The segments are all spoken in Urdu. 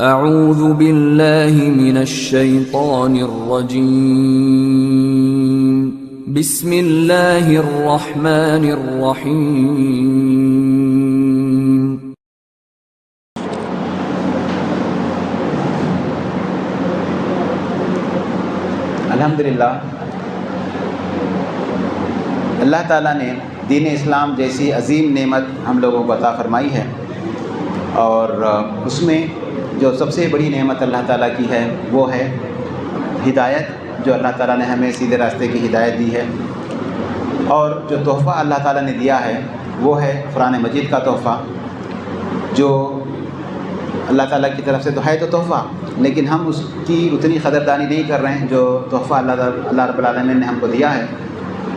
اعوذ باللہ من الشیطان الرجیم بسم اللہ الرحمن الرحیم الحمدللہ اللہ تعالیٰ نے دین اسلام جیسی عظیم نعمت ہم لوگوں کو عطا فرمائی ہے، اور اس میں جو سب سے بڑی نعمت اللہ تعالیٰ کی ہے وہ ہے ہدایت، جو اللہ تعالیٰ نے ہمیں سیدھے راستے کی ہدایت دی ہے۔ اور جو تحفہ اللہ تعالیٰ نے دیا ہے وہ ہے قرآن مجید کا تحفہ، جو اللہ تعالیٰ کی طرف سے تو ہے تو تحفہ، لیکن ہم اس کی اتنی قدردانی نہیں کر رہے ہیں جو تحفہ اللہ رب العالمین نے ہم کو دیا ہے۔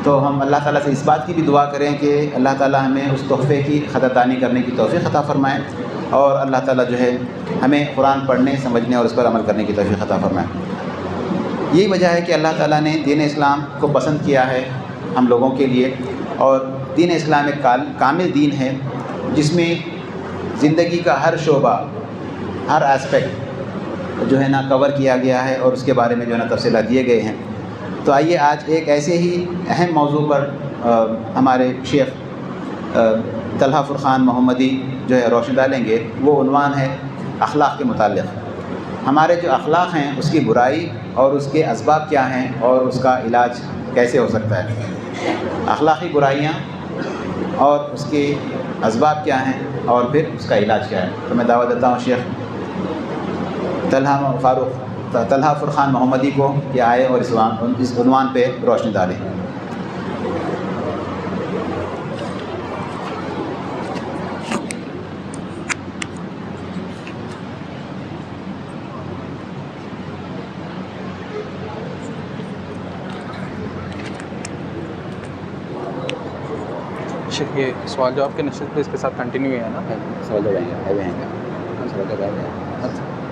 تو ہم اللہ تعالیٰ سے اس بات کی بھی دعا کریں کہ اللہ تعالیٰ ہمیں اس تحفے کی قدردانی کرنے کی توفیق عطا فرمائے، اور اللہ تعالیٰ جو ہے ہمیں قرآن پڑھنے، سمجھنے اور اس پر عمل کرنے کی توفیق عطا فرمائے۔ یہی وجہ ہے کہ اللہ تعالیٰ نے دین اسلام کو پسند کیا ہے ہم لوگوں کے لیے، اور دین اسلام ایک کامل دین ہے جس میں زندگی کا ہر شعبہ، ہر اسپیکٹ جو ہے نا کور کیا گیا ہے، اور اس کے بارے میں جو ہے نا تفصیلات دیے گئے ہیں۔ تو آئیے آج ایک ایسے ہی اہم موضوع پر ہمارے شیخ طلحہ فرقان محمدی جو ہے روشنی ڈالیں گے۔ وہ عنوان ہے اخلاق کے متعلق۔ ہمارے جو اخلاق ہیں اس کی برائی اور اس کے اسباب کیا ہیں، اور اس کا علاج کیسے ہو سکتا ہے۔ اخلاقی برائیاں اور اس کے اسباب کیا ہیں، اور پھر اس کا علاج کیا ہے۔ تو میں دعوت دیتا ہوں شیخ طلحہ فرقان محمدی کو کہ آئے اور اس عنوان پہ روشنی ڈالیں۔ یہ سوال جواب کے نشست پہ اس کے ساتھ کنٹینیو ہے نا؟ سوال جواب آئے ہوئے ہیں کیا؟ سوال جواب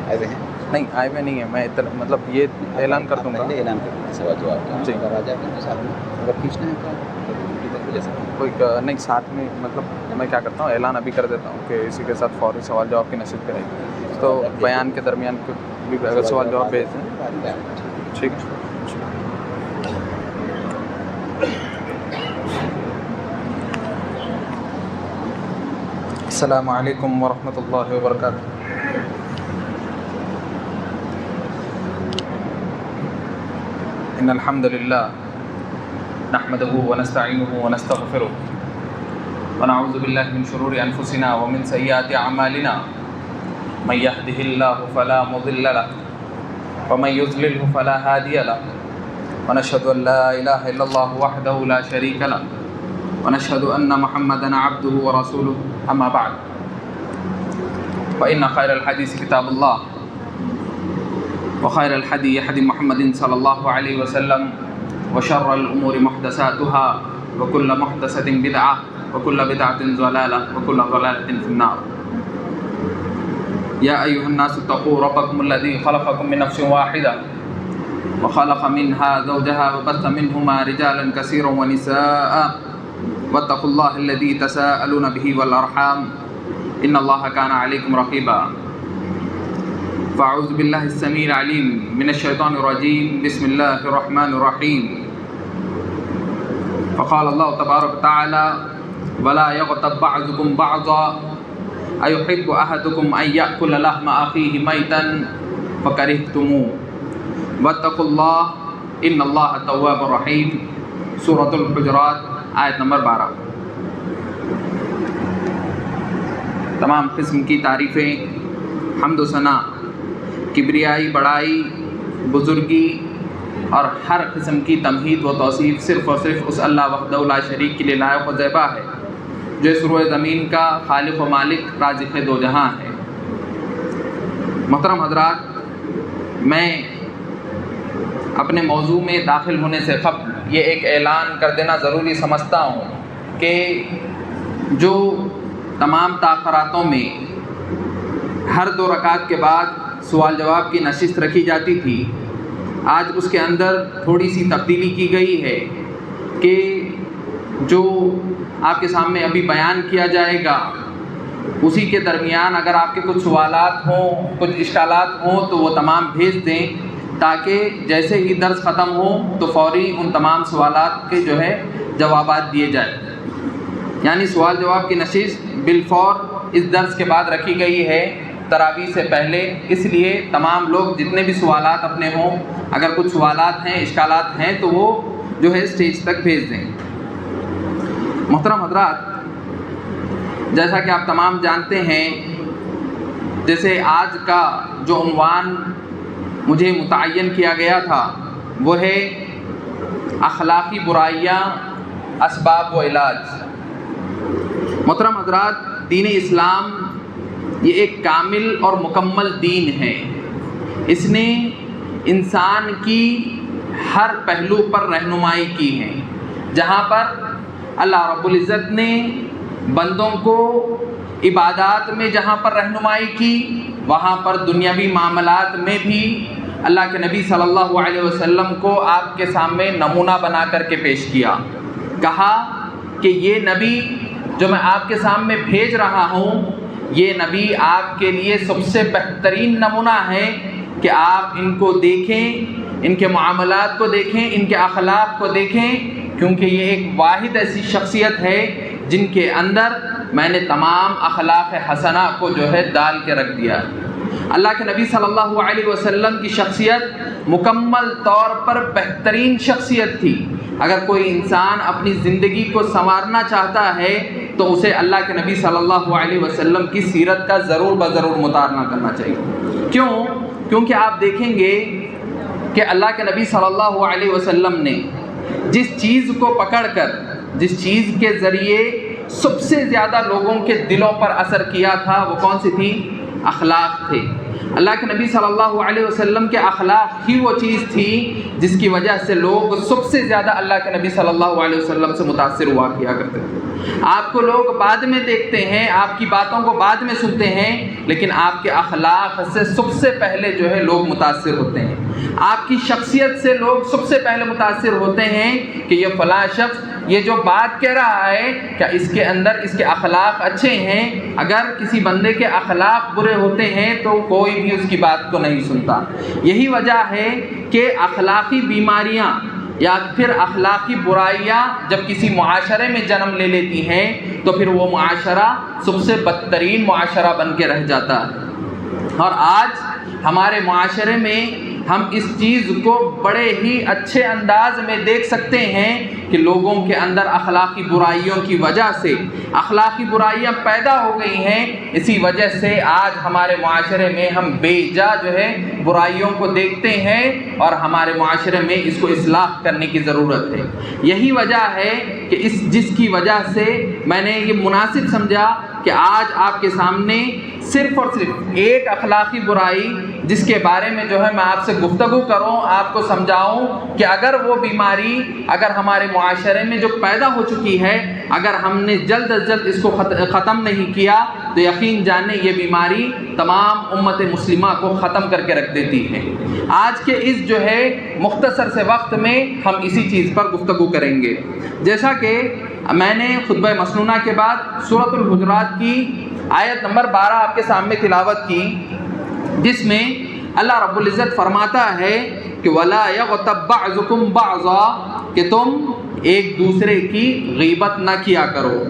آئے ہوئے ہیں؟ نہیں آئے ہوئے نہیں ہے، میں مطلب یہ اعلان کر دوں گا، اعلان کر دیں سوال جواب کا۔ جی اگر آ جاتے ہیں تو ساتھ میں اگر کھینچنا ہے تو جیسا کوئی نہیں ساتھ میں، مطلب میں کیا کرتا ہوں اعلان ابھی کر دیتا ہوں کہ اسی کے ساتھ فوری سوال جواب کی نشست کرے گی، تو بیان کے درمیان بھی اگر سوال جواب بھیج دیں ٹھیک ہے۔ السلام علیکم ورحمۃ اللہ وبرکاتہ۔ ان الحمد للہ نحمده ونستعینه ونستغفره ونعوذ باللہ من شرور انفسنا ومن سیئات اعمالنا من يهده الله فلا مضل له ومن يضلل فلا هادي له ونشهد ان لا اله الا الله وحده لا شريك له ونشهد ان محمدا عبده ورسوله اما بعد فان خير الحديث كتاب الله وخير الهدي هدي محمد صلى الله عليه وسلم وشر الامور محدثاتها وكل محدثة بدعة وكل بدعة ضلالة وكل ضلالة في النار۔ يا أيها الناس اتقوا ربكم الذي خلقكم من نفس واحدة وخلق منها زوجها وبث منهما رجالا كثيرا ونساء واتقوا الله الذي تساءلون به والأرحام إن الله كان عليكم رقيبا۔ فأعوذ بالله السميع العليم من الشيطان الرجيم بسم الله الرحمن الرحيم۔ فقال الله تبارك وتعالى ولا يغتب بعضكم بعضا أيحب أحدكم أن يأكل لحم أخيه ميتا فكرهتموه واتقوا الله إن الله تواب رحيم۔ سورة الحجرات آیت نمبر 12۔ تمام قسم کی تعریفیں، حمد و ثنا، کبریائی، بڑائی، بزرگی اور ہر قسم کی تمہید و توصیف صرف اور صرف اس اللہ وحدہ لا شریک کے لیے لائق و زیبا ہے، جو اس روئے زمین کا خالق و مالک، رازق دو جہاں ہے۔ محترم حضرات، میں اپنے موضوع میں داخل ہونے سے قبل یہ ایک اعلان کر دینا ضروری سمجھتا ہوں کہ جو تمام تاخراتوں میں ہر 2 رکعت کے بعد سوال جواب کی نشست رکھی جاتی تھی، آج اس کے اندر تھوڑی سی تبدیلی کی گئی ہے کہ جو آپ کے سامنے ابھی بیان کیا جائے گا اسی کے درمیان اگر آپ کے کچھ سوالات ہوں، کچھ اشکالات ہوں تو وہ تمام بھیج دیں، تاکہ جیسے ہی درس ختم ہو تو فوری ان تمام سوالات کے جو ہے جوابات دیے جائیں۔ یعنی سوال جواب کی نشست بالفور اس درس کے بعد رکھی گئی ہے تراویح سے پہلے، اس لیے تمام لوگ جتنے بھی سوالات اپنے ہوں، اگر کچھ سوالات ہیں، اشکالات ہیں تو وہ جو ہے اسٹیج تک بھیج دیں۔ محترم حضرات، جیسا کہ آپ تمام جانتے ہیں، جیسے آج کا جو عنوان مجھے متعین کیا گیا تھا وہ ہے اخلاقی برائیاں، اسباب و علاج۔ محترم حضرات، دین اسلام یہ ایک کامل اور مکمل دین ہے۔ اس نے انسان کی ہر پہلو پر رہنمائی کی ہے۔ جہاں پر اللہ رب العزت نے بندوں کو عبادات میں جہاں پر رہنمائی کی، وہاں پر دنیاوی معاملات میں بھی اللہ کے نبی صلی اللہ علیہ وسلم کو آپ کے سامنے نمونہ بنا کر کے پیش کیا۔ کہا کہ یہ نبی جو میں آپ کے سامنے بھیج رہا ہوں، یہ نبی آپ کے لیے سب سے بہترین نمونہ ہے کہ آپ ان کو دیکھیں، ان کے معاملات کو دیکھیں، ان کے اخلاق کو دیکھیں، کیونکہ یہ ایک واحد ایسی شخصیت ہے جن کے اندر میں نے تمام اخلاق حسنہ کو جو ہے ڈال کے رکھ دیا۔ اللہ کے نبی صلی اللہ علیہ وسلم کی شخصیت مکمل طور پر بہترین شخصیت تھی۔ اگر کوئی انسان اپنی زندگی کو سنوارنا چاہتا ہے تو اسے اللہ کے نبی صلی اللہ علیہ وسلم کی سیرت کا ضرور بضرور مطالعہ کرنا چاہیے۔ کیوں؟ کیونکہ آپ دیکھیں گے کہ اللہ کے نبی صلی اللہ علیہ وسلم نے جس چیز کو پکڑ کر، جس چیز کے ذریعے سب سے زیادہ لوگوں کے دلوں پر اثر کیا تھا، وہ کون سی تھی؟ اخلاق تھے۔ اللہ کے نبی صلی اللہ علیہ وسلم کے اخلاق ہی وہ چیز تھی جس کی وجہ سے لوگ سب سے زیادہ اللہ کے نبی صلی اللہ علیہ وسلم سے متاثر ہوا کیا کرتے تھے۔ آپ کو لوگ بعد میں دیکھتے ہیں، آپ کی باتوں کو بعد میں سنتے ہیں، لیکن آپ کے اخلاق سے سب سے پہلے جو ہے لوگ متاثر ہوتے ہیں۔ آپ کی شخصیت سے لوگ سب سے پہلے متاثر ہوتے ہیں کہ یہ فلاں شخص یہ جو بات کہہ رہا ہے کیا اس کے اندر اس کے اخلاق اچھے ہیں۔ اگر کسی بندے کے اخلاق برے ہوتے ہیں تو کوئی بھی اس کی بات کو نہیں سنتا۔ یہی وجہ ہے کہ اخلاقی بیماریاں یا پھر اخلاقی برائیاں جب کسی معاشرے میں جنم لے لیتی ہیں تو پھر وہ معاشرہ سب سے بدترین معاشرہ بن کے رہ جاتا ہے۔ اور آج ہمارے معاشرے میں ہم اس چیز کو بڑے ہی اچھے انداز میں دیکھ سکتے ہیں کہ لوگوں کے اندر اخلاقی برائیوں کی وجہ سے اخلاقی برائیاں پیدا ہو گئی ہیں۔ اسی وجہ سے آج ہمارے معاشرے میں ہم بے جا جو ہے برائیوں کو دیکھتے ہیں اور ہمارے معاشرے میں اس کو اصلاح کرنے کی ضرورت ہے۔ یہی وجہ ہے کہ جس کی وجہ سے میں نے یہ مناسب سمجھا کہ آج آپ کے سامنے صرف اور صرف ایک اخلاقی برائی جس کے بارے میں جو ہے میں آپ سے گفتگو کروں، آپ کو سمجھاؤں کہ اگر وہ بیماری اگر ہمارے معاشرے میں جو پیدا ہو چکی ہے، اگر ہم نے جلد از جلد اس کو ختم نہیں کیا تو یقین جانیں یہ بیماری تمام امت مسلمہ کو ختم کر کے رکھ دیتی ہے۔ آج کے اس جو ہے مختصر سے وقت میں ہم اسی چیز پر گفتگو کریں گے۔ جیسا کہ میں نے خطبہ مسنونہ کے بعد سورۃ الحجرات کی آیت نمبر 12 آپ کے سامنے تلاوت کی، جس میں اللہ رب العزت فرماتا ہے کہ وَلَا يَغْتَبْ بَعْضُكُمْ بَعْضًا، کہ تم ایک دوسرے کی غیبت نہ کیا کرو۔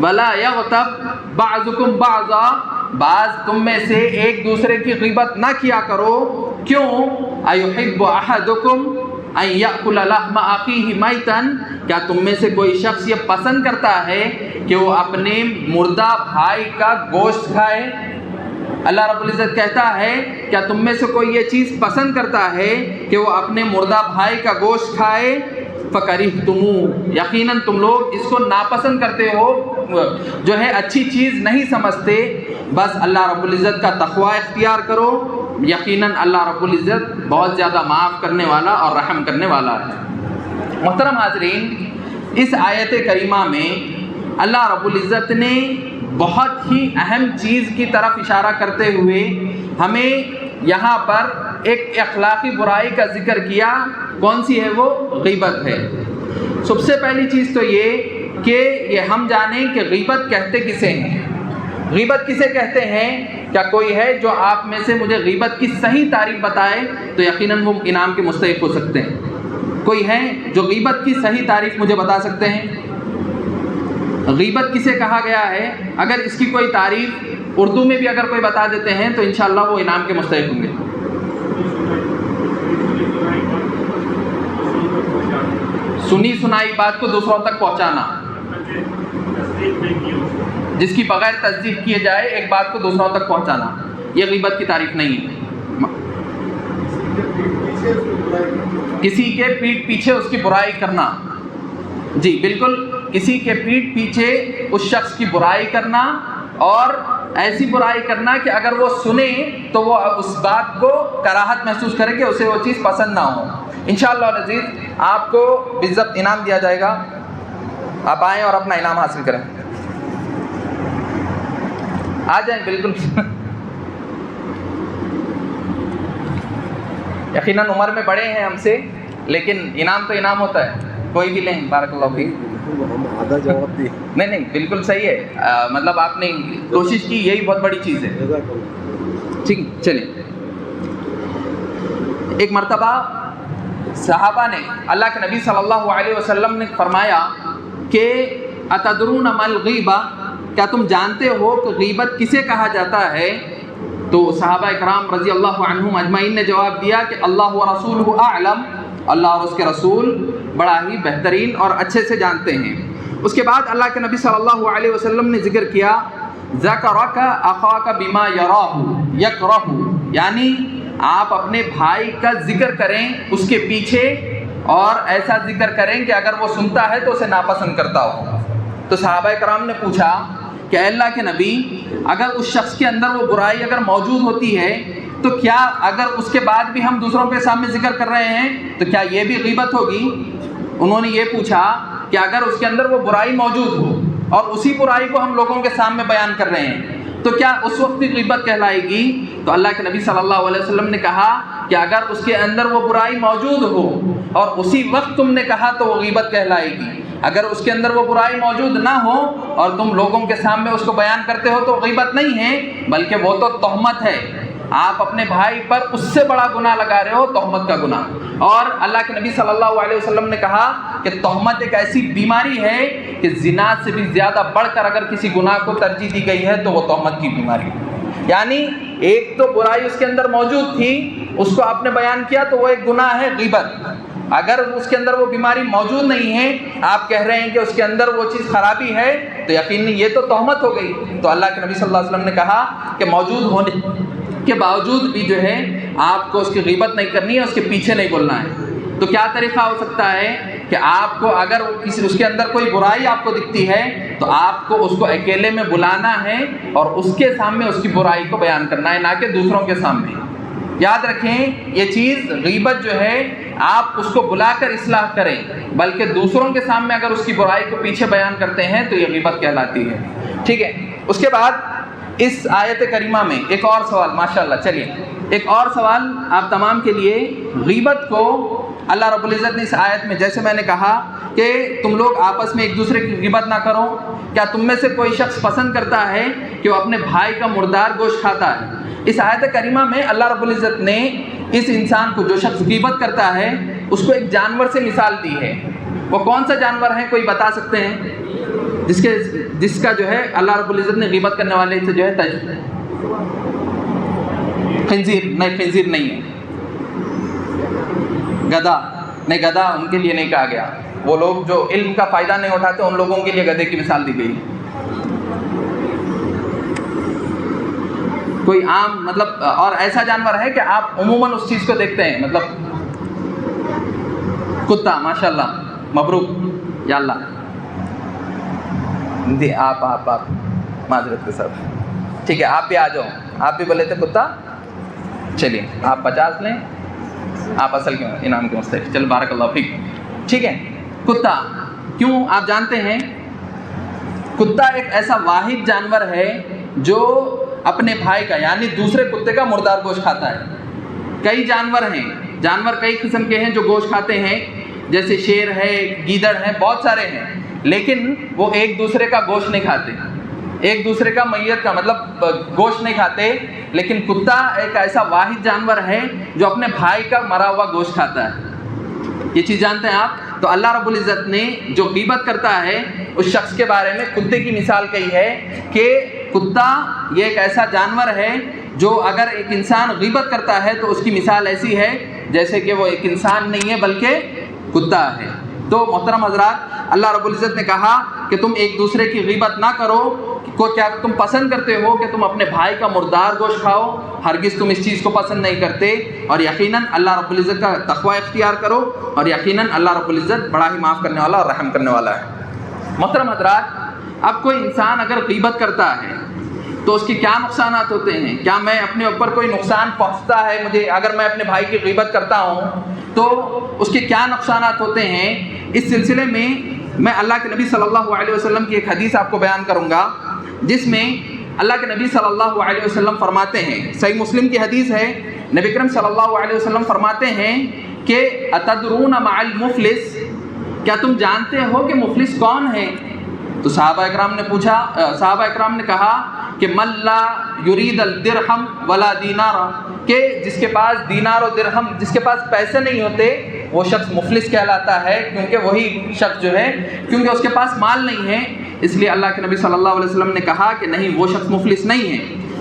وَلَا يَغْتَبْ بَعْضُكُمْ بَعْضًا، بعض تم میں سے ایک دوسرے کی غیبت نہ کیا کرو۔ کیوں؟ أَيُحِبُّ أَحَدُكُمْ أَن يَأْكُلَ لَحْمَ أَخِيهِ مَيْتًا، کیا تم میں سے کوئی شخص یہ پسند کرتا ہے کہ وہ اپنے مردہ بھائی کا گوشت کھائے؟ اللہ رب العزت کہتا ہے کیا تم میں سے کوئی یہ چیز پسند کرتا ہے کہ وہ اپنے مردہ بھائی کا گوشت کھائے؟ فَكَرِهْتُمُوهُ، یقیناً تم لوگ اس کو ناپسند کرتے ہو، جو ہے اچھی چیز نہیں سمجھتے۔ بس اللہ رب العزت کا تقوی اختیار کرو، یقیناً اللہ رب العزت بہت زیادہ معاف کرنے والا اور رحم کرنے والا ہے۔ محترم حاضرین، اس آیت کریمہ میں اللہ رب العزت نے بہت ہی اہم چیز کی طرف اشارہ کرتے ہوئے ہمیں یہاں پر ایک اخلاقی برائی کا ذکر کیا۔ کون سی ہے وہ؟ غیبت ہے۔ سب سے پہلی چیز تو یہ کہ ہم جانیں کہ غیبت کہتے کسے ہیں۔ غیبت کسے کہتے ہیں؟ کیا کوئی ہے جو آپ میں سے مجھے غیبت کی صحیح تعریف بتائے تو یقیناً وہ انعام کے مستحق ہو سکتے ہیں. کوئی ہے جو غیبت کی صحیح تعریف مجھے بتا سکتے ہیں؟ غیبت کسے کہا گیا ہے؟ اگر اس کی کوئی تعریف اردو میں بھی اگر کوئی بتا دیتے ہیں تو انشاءاللہ وہ انعام کے مستحق ہوں گے. سنی سنائی بات کو دوسروں تک پہنچانا، جس کی بغیر تصدیق کیے جائے ایک بات کو دوسروں تک پہنچانا، یہ غیبت کی تعریف نہیں ہے. کسی کے پیٹھ پیچھے اس کی برائی کرنا، جی بالکل، کسی کے پیٹھ پیچھے اس شخص کی برائی کرنا، اور ایسی برائی کرنا کہ اگر وہ سنے تو وہ اس بات کو کراہت محسوس کرے کہ اسے وہ چیز پسند نہ ہو. انشاءاللہ العزیز آپ کو بالضبط انعام دیا جائے گا. آپ آئیں اور اپنا انعام حاصل کریں. آ جائیں بالکل. یقیناً عمر میں بڑے ہیں ہم سے، لیکن انعام تو انعام ہوتا ہے، کوئی بھی لیں. بارک اللہ فیک. آدھا جواب دی. نہیں بالکل صحیح ہے. مطلب آپ نے کوشش کی، یہی بہت بڑی چیز ہے. ٹھیک ہے چلیں. ایک مرتبہ صحابہ نے اللہ کے نبی صلی اللہ علیہ وسلم نے فرمایا کہ اتدرون ما الغیبہ، کیا تم جانتے ہو کہ غیبت کسے کہا جاتا ہے؟ تو صحابہ اکرام رضی اللہ عنہم اجمعین نے جواب دیا کہ اللہ و رسولہ اعلم، اللہ اور اس کے رسول بڑا ہی بہترین اور اچھے سے جانتے ہیں. اس کے بعد اللہ کے نبی صلی اللہ علیہ وسلم نے ذکر کیا ذکرک اخاک بما یراہ یکرہ، یعنی آپ اپنے بھائی کا ذکر کریں اس کے پیچھے، اور ایسا ذکر کریں کہ اگر وہ سنتا ہے تو اسے ناپسند کرتا ہو. تو صحابہ کرام نے پوچھا کہ اے اللہ کے نبی، اگر اس شخص کے اندر وہ برائی اگر موجود ہوتی ہے تو کیا اگر اس کے بعد بھی ہم دوسروں کے سامنے ذکر کر رہے ہیں تو کیا یہ بھی غیبت ہوگی؟ انہوں نے یہ پوچھا کہ اگر اس کے اندر وہ برائی موجود ہو اور اسی برائی کو ہم لوگوں کے سامنے بیان کر رہے ہیں تو کیا اس وقت بھی غیبت کہلائے گی؟ تو اللہ کے نبی صلی اللہ علیہ وسلم نے کہا کہ اگر اس کے اندر وہ برائی موجود ہو اور اسی وقت تم نے کہا تو وہ غیبت کہلائے گی. اگر اس کے اندر وہ برائی موجود نہ ہو اور تم لوگوں کے سامنے اس کو بیان کرتے ہو تو غیبت نہیں ہے، بلکہ وہ تو تہمت ہے. آپ اپنے بھائی پر اس سے بڑا گناہ لگا رہے ہو، تہمت کا گناہ. اور اللہ کے نبی صلی اللہ علیہ وسلم نے کہا کہ تہمت ایک ایسی بیماری ہے کہ زنا سے بھی زیادہ بڑھ کر اگر کسی گناہ کو ترجیح دی گئی ہے تو وہ تہمت کی بیماری ہے. یعنی ایک تو برائی اس کے اندر موجود تھی، اس کو آپ نے بیان کیا تو وہ ایک گناہ ہے غیبت. اگر اس کے اندر وہ بیماری موجود نہیں ہے، آپ کہہ رہے ہیں کہ اس کے اندر وہ چیز خرابی ہے، تو یقیناً یہ تو تہمت ہو گئی. تو اللہ کے نبی صلی اللہ علیہ وسلم نے کہا کہ موجود ہونے کے باوجود بھی جو ہے آپ کو اس کی غیبت نہیں کرنی ہے، اس کے پیچھے نہیں بولنا ہے. تو کیا طریقہ ہو سکتا ہے کہ آپ کو اگر اس کے اندر کوئی برائی آپ کو دکھتی ہے تو آپ کو اس کو اکیلے میں بلانا ہے اور اس کے سامنے اس کی برائی کو بیان کرنا ہے، نہ کہ دوسروں کے سامنے. یاد رکھیں یہ چیز غیبت جو ہے آپ اس کو بلا کر اصلاح کریں، بلکہ دوسروں کے سامنے اگر اس کی برائی کو پیچھے بیان کرتے ہیں تو یہ غیبت کہلاتی ہے. ٹھیک ہے. اس کے بعد اس آیت کریمہ میں ایک اور سوال، ماشاءاللہ. چلیے ایک اور سوال آپ تمام کے لیے. غیبت کو اللہ رب العزت نے اس آیت میں، جیسے میں نے کہا کہ تم لوگ آپس میں ایک دوسرے کی غیبت نہ کرو، کیا تم میں سے کوئی شخص پسند کرتا ہے کہ وہ اپنے بھائی کا مردار گوشت کھاتا ہے؟ اس آیت کریمہ میں اللہ رب العزت نے اس انسان کو، جو شخص غیبت کرتا ہے، اس کو ایک جانور سے مثال دی ہے. وہ کون سا جانور ہے؟ کوئی بتا سکتے ہیں جس کا جو ہے اللہ رب العزت نے غیبت کرنے والے سے جو ہے خنزیر؟ نہیں، خنزیر نہیں ہے. گدھا نہیں، گدھا ان کے لیے نہیں کہا گیا. وہ لوگ جو علم کا فائدہ نہیں اٹھاتے ان لوگوں کے لیے گدھے کی مثال دی گئی. کوئی عام مطلب اور ایسا جانور ہے کہ آپ عموماً اس چیز کو دیکھتے ہیں، مطلب کتا. ماشاءاللہ، مبروک یا اللہ. جی آپ معذرت کے ساتھ. ٹھیک ہے، آپ بھی آ جاؤ. آپ بھی بولے تھے کتا. چلیے آپ 50 لیں، آپ اصل کے انعام کے مستحق. چل بارک اللہ فیک. ٹھیک ہے. کتا کیوں؟ آپ جانتے ہیں کتا ایک ایسا واحد جانور ہے جو اپنے بھائی کا یعنی دوسرے کتے کا مردار گوشت کھاتا ہے. کئی جانور ہیں، جانور کئی قسم کے ہیں جو گوشت کھاتے ہیں، جیسے شیر ہے، گیدڑ ہے، بہت سارے ہیں، لیکن وہ ایک دوسرے کا گوشت نہیں کھاتے. ایک دوسرے کا میت کا مطلب گوشت نہیں کھاتے، لیکن کتا ایک ایسا واحد جانور ہے جو اپنے بھائی کا مرا ہوا گوشت کھاتا ہے. یہ چیز جانتے ہیں آپ؟ تو اللہ رب العزت نے جو غیبت کرتا ہے اس شخص کے بارے میں کتے کی مثال کہی ہے کہ کتا یہ ایک ایسا جانور ہے جو اگر ایک انسان غیبت کرتا ہے تو اس کی مثال ایسی ہے جیسے کہ وہ ایک انسان نہیں ہے بلکہ کتا ہے. تو محترم حضرات، اللہ رب العزت نے کہا کہ تم ایک دوسرے کی غیبت نہ کرو. کیا تم پسند کرتے ہو کہ تم اپنے بھائی کا مردار گوشت کھاؤ؟ ہرگز تم اس چیز کو پسند نہیں کرتے. اور یقیناً اللہ رب العزت کا تقوی اختیار کرو، اور یقیناً اللہ رب العزت بڑا ہی معاف کرنے والا اور رحم کرنے والا ہے. محترم حضرات، اب کوئی انسان اگر غیبت کرتا ہے تو اس کے کیا نقصانات ہوتے ہیں؟ کیا میں اپنے اوپر کوئی نقصان پہنچتا ہے مجھے اگر میں اپنے بھائی کی غیبت کرتا ہوں تو اس کے کیا نقصانات ہوتے ہیں؟ اس سلسلے میں اللہ کے نبی صلی اللہ علیہ وسلم کی ایک حدیث آپ کو بیان کروں گا، جس میں اللہ کے نبی صلی اللہ علیہ وسلم فرماتے ہیں، صحیح مسلم کی حدیث ہے، نبی کریم صلی اللہ علیہ وسلم فرماتے ہیں کہ اتدرون مع المفلس، کیا تم جانتے ہو کہ مفلس کون ہے؟ تو صحابہ اکرام نے کہا کہ من لا یرید الدرہم ولا دینار، کہ جس کے پاس دینار و درہم، جس کے پاس پیسے نہیں ہوتے وہ شخص مفلس کہلاتا ہے، کیونکہ وہی شخص جو ہے کیونکہ اس کے پاس مال نہیں ہے. اس لیے اللہ کے نبی صلی اللہ علیہ وسلم نے کہا کہ نہیں، وہ شخص مفلس نہیں ہے.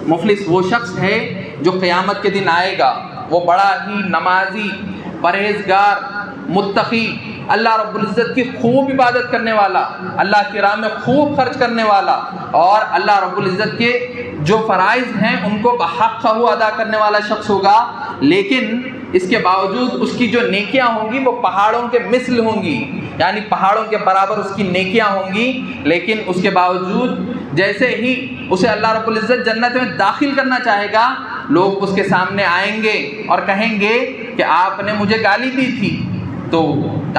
مفلس وہ شخص ہے جو قیامت کے دن آئے گا، وہ بڑا ہی نمازی، پرہیزگار، متقی، اللہ رب العزت کی خوب عبادت کرنے والا، اللہ کی راہ میں خوب خرچ کرنے والا، اور اللہ رب العزت کے جو فرائض ہیں ان کو بحق ادا کرنے والا شخص ہوگا. لیکن اس کے باوجود اس کی جو نیکیاں ہوں گی وہ پہاڑوں کے مثل ہوں گی، یعنی پہاڑوں کے برابر اس کی نیکیاں ہوں گی. لیکن اس کے باوجود جیسے ہی اسے اللہ رب العزت جنت میں داخل کرنا چاہے گا، لوگ اس کے سامنے آئیں گے اور کہیں گے کہ آپ نے مجھے گالی دی تھی، تو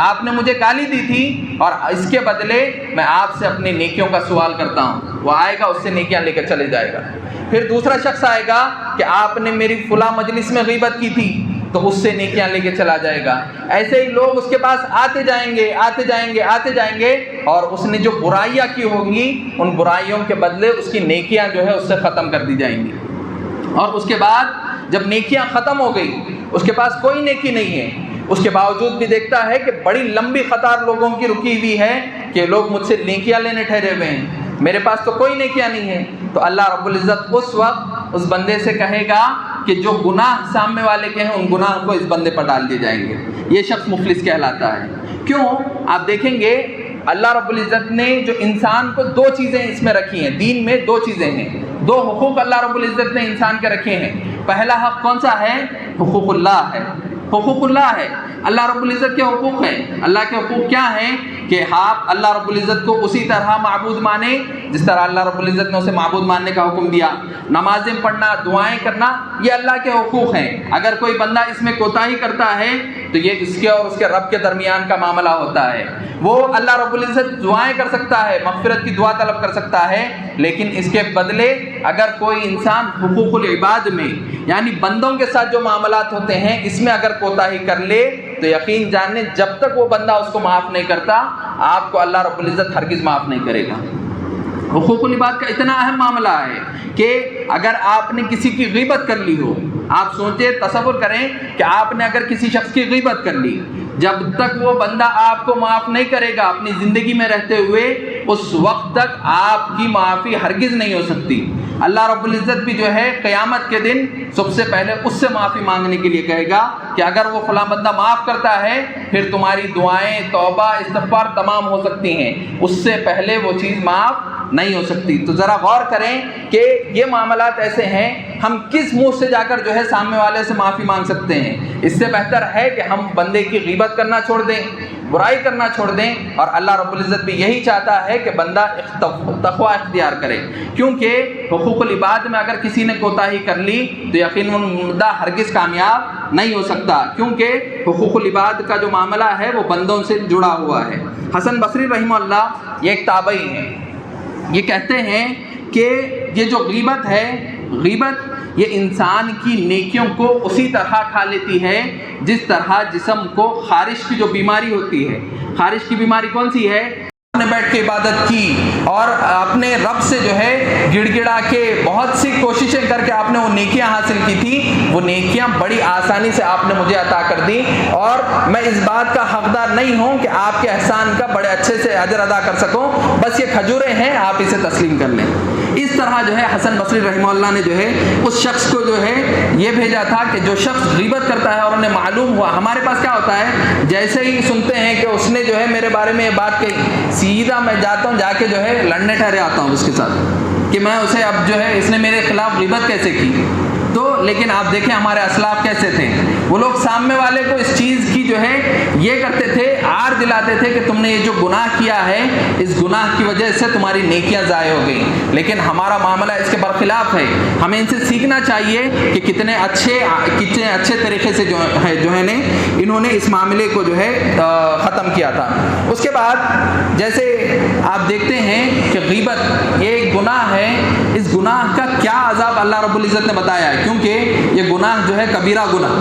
آپ نے مجھے گالی دی تھی اور اس کے بدلے میں آپ سے اپنی نیکیوں کا سوال کرتا ہوں. وہ آئے گا، اس سے نیکیاں لے کر چلے جائے گا. پھر دوسرا شخص آئے گا کہ آپ نے میری فلاں مجلس میں غیبت کی تھی، تو اس سے نیکیاں لے کے چلا جائے گا. ایسے ہی لوگ اس کے پاس آتے جائیں گے اور اس نے جو برائیاں کی ہوں گی ان برائیوں کے بدلے اس کی نیکیاں جو ہے اس سے ختم کر دی جائیں گی. اور اس کے بعد جب نیکیاں ختم ہو گئی، اس کے پاس کوئی نیکی نہیں ہے، اس کے باوجود بھی دیکھتا ہے کہ بڑی لمبی قطار لوگوں کی رکی ہوئی ہے کہ لوگ مجھ سے نیکیاں لینے ٹھہرے ہوئے ہیں، میرے پاس تو کوئی نیکیاں نہیں ہے. تو اللہ رب العزت اس وقت اس بندے سے کہے گا کہ جو گناہ سامنے والے کے ہیں ان گناہوں کو اس بندے پر ڈال دیے جائیں گے. یہ شخص مفلس کہلاتا ہے. کیوں؟ آپ دیکھیں گے اللہ رب العزت نے جو انسان کو دو چیزیں اس میں رکھی ہیں، دین میں دو چیزیں ہیں، دو حقوق اللہ رب العزت نے انسان کے رکھے ہیں. پہلا حق کون سا ہے؟ حقوق اللہ ہے. حقوق اللہ ہے، اللہ رب العزت کے حقوق ہیں. اللہ کے حقوق کیا ہیں؟ کہ آپ اللہ رب العزت کو اسی طرح معبود مانیں جس طرح اللہ رب العزت نے اسے معبود ماننے کا حکم دیا. نمازیں پڑھنا، دعائیں کرنا، یہ اللہ کے حقوق ہیں. اگر کوئی بندہ اس میں کوتاہی کرتا ہے تو یہ اس کے اور اس کے رب کے درمیان کا معاملہ ہوتا ہے. وہ اللہ رب العزت دعائیں کر سکتا ہے، مغفرت کی دعا طلب کر سکتا ہے، لیکن اس کے بدلے اگر کوئی انسان حقوق العباد میں یعنی بندوں کے ساتھ جو معاملات ہوتے ہیں اس میں اگر کوتاہی کر لے تو یقین جانیں جب تک وہ بندہ اس کو معاف نہیں کرتا آپ کو اللہ رب العزت ہرگز معاف نہیں کرے گا. حقوق العباد کا اتنا اہم معاملہ ہے کہ اگر آپ نے کسی کی غیبت کر لی ہو، آپ سوچیں، تصور کریں کہ آپ نے اگر کسی شخص کی غیبت کر لی، جب تک وہ بندہ آپ کو معاف نہیں کرے گا اپنی زندگی میں رہتے ہوئے، اس وقت تک آپ کی معافی ہرگز نہیں ہو سکتی. اللہ رب العزت بھی جو ہے قیامت کے دن سب سے پہلے اس سے معافی مانگنے کے لیے کہے گا کہ اگر وہ فلاں بندہ معاف کرتا ہے پھر تمہاری دعائیں، توبہ، استغفار تمام ہو سکتی ہیں، اس سے پہلے وہ چیز معاف نہیں ہو سکتی. تو ذرا غور کریں کہ یہ معاملات ایسے ہیں، ہم کس منہ سے جا کر جو ہے سامنے والے سے معافی مانگ سکتے ہیں؟ اس سے بہتر ہے کہ ہم بندے کی غیبت کرنا چھوڑ دیں، برائی کرنا چھوڑ دیں. اور اللہ رب العزت بھی یہی چاہتا ہے کہ بندہ تقوی اختیار کرے، کیونکہ حقوق العباد میں اگر کسی نے کوتاہی کر لی تو یقیناً بندہ ہرگز کامیاب نہیں ہو سکتا، کیونکہ حقوق العباد کا جو معاملہ ہے وہ بندوں سے جڑا ہوا ہے. حسن بصری رحمہ اللہ یہ ایک تابعی ہیں، یہ کہتے ہیں کہ یہ جو غیبت ہے، غیبت یہ انسان کی نیکیوں کو اسی طرح کھا لیتی ہے جس طرح جسم کو خارش کی جو بیماری ہوتی ہے. خارش کی بیماری کون سی ہے؟ نے بیٹھ کے عبادت کی اور اپنے رب سے جو ہے گڑ گڑا کے بہت سی کوششیں کر کے آپ نے وہ نیکیاں حاصل کی تھی، وہ نیکیاں بڑی آسانی سے آپ نے مجھے عطا کر دی، اور میں اس بات کا حقدار نہیں ہوں کہ آپ کے احسان کا بڑے اچھے سے اجر ادا کر سکوں، بس یہ کھجوریں ہیں، آپ اسے تسلیم کر لیں۔ اس طرح جو ہے حسن بصری رحمہ اللہ نے جو ہے اس شخص کو جو ہے یہ بھیجا تھا کہ جو شخص غیبت کرتا ہے اور انہیں معلوم ہوا، ہمارے پاس کیا ہوتا ہے، جیسے ہی سنتے ہیں کہ اس نے جو ہے میرے بارے میں یہ بات کہی، سیدھا میں جاتا ہوں، جا کے جو ہے لڑنے ٹھہرے آتا ہوں اس کے ساتھ کہ میں اسے اب جو ہے اس نے میرے خلاف غیبت کیسے کی۔ تو لیکن آپ دیکھیں ہمارے اسلاف کیسے تھے، وہ لوگ سامنے والے کو اس چیز کی جو ہے یہ کرتے تھے، آر دلاتے تھے کہ تم نے یہ جو گناہ کیا ہے، اس گناہ کی وجہ سے تمہاری نیکیاں ضائع ہو گئی، لیکن ہمارا معاملہ اس کے برخلاف ہے۔ ہمیں ان سے سیکھنا چاہیے کہ کتنے اچھے طریقے سے جو ہے انہوں نے اس معاملے کو جو ہے ختم کیا تھا۔ اس کے بعد جیسے آپ دیکھتے ہیں کہ غیبت یہ ایک گناہ ہے، اس گناہ کا کیا عذاب اللہ رب العزت نے بتایا ہے، کیونکہ یہ گناہ جو ہے کبیرہ گناہ،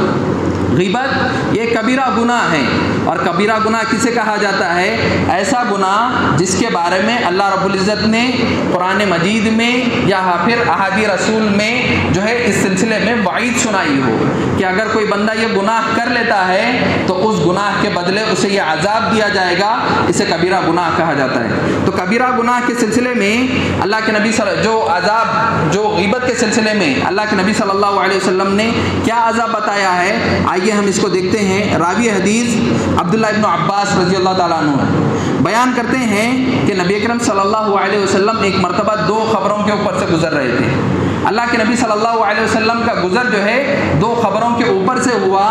غیبت یہ کبیرہ گناہ ہے، اور کبیرہ گناہ کسے کہا جاتا ہے، ایسا گناہ جس کے بارے میں اللہ رب العزت نے قرآن مجید میں یا پھر احادیث رسول میں جو ہے اس سلسلے میں وعید سنائی ہو کہ اگر کوئی بندہ یہ گناہ کر لیتا ہے تو اس گناہ کے بدلے اسے یہ عذاب دیا جائے گا، اسے کبیرہ گناہ کہا جاتا ہے۔ تو کبیرہ گناہ کے سلسلے میں اللہ کے نبی جو غیبت کے سلسلے میں اللہ کے نبی صلی اللہ علیہ وسلم نے کیا عذاب بتایا ہے، آئیے ہم اس کو دیکھتے ہیں۔ راوی حدیث عبداللہ ابن عباس رضی اللہ تعالیٰ عنہ بیان کرتے ہیں کہ نبی اکرم صلی اللہ علیہ وسلم ایک مرتبہ دو خبروں کے اوپر سے گزر رہے تھے۔ اللہ کے نبی صلی اللہ علیہ وسلم کا گزر جو ہے دو خبروں کے اوپر سے ہوا۔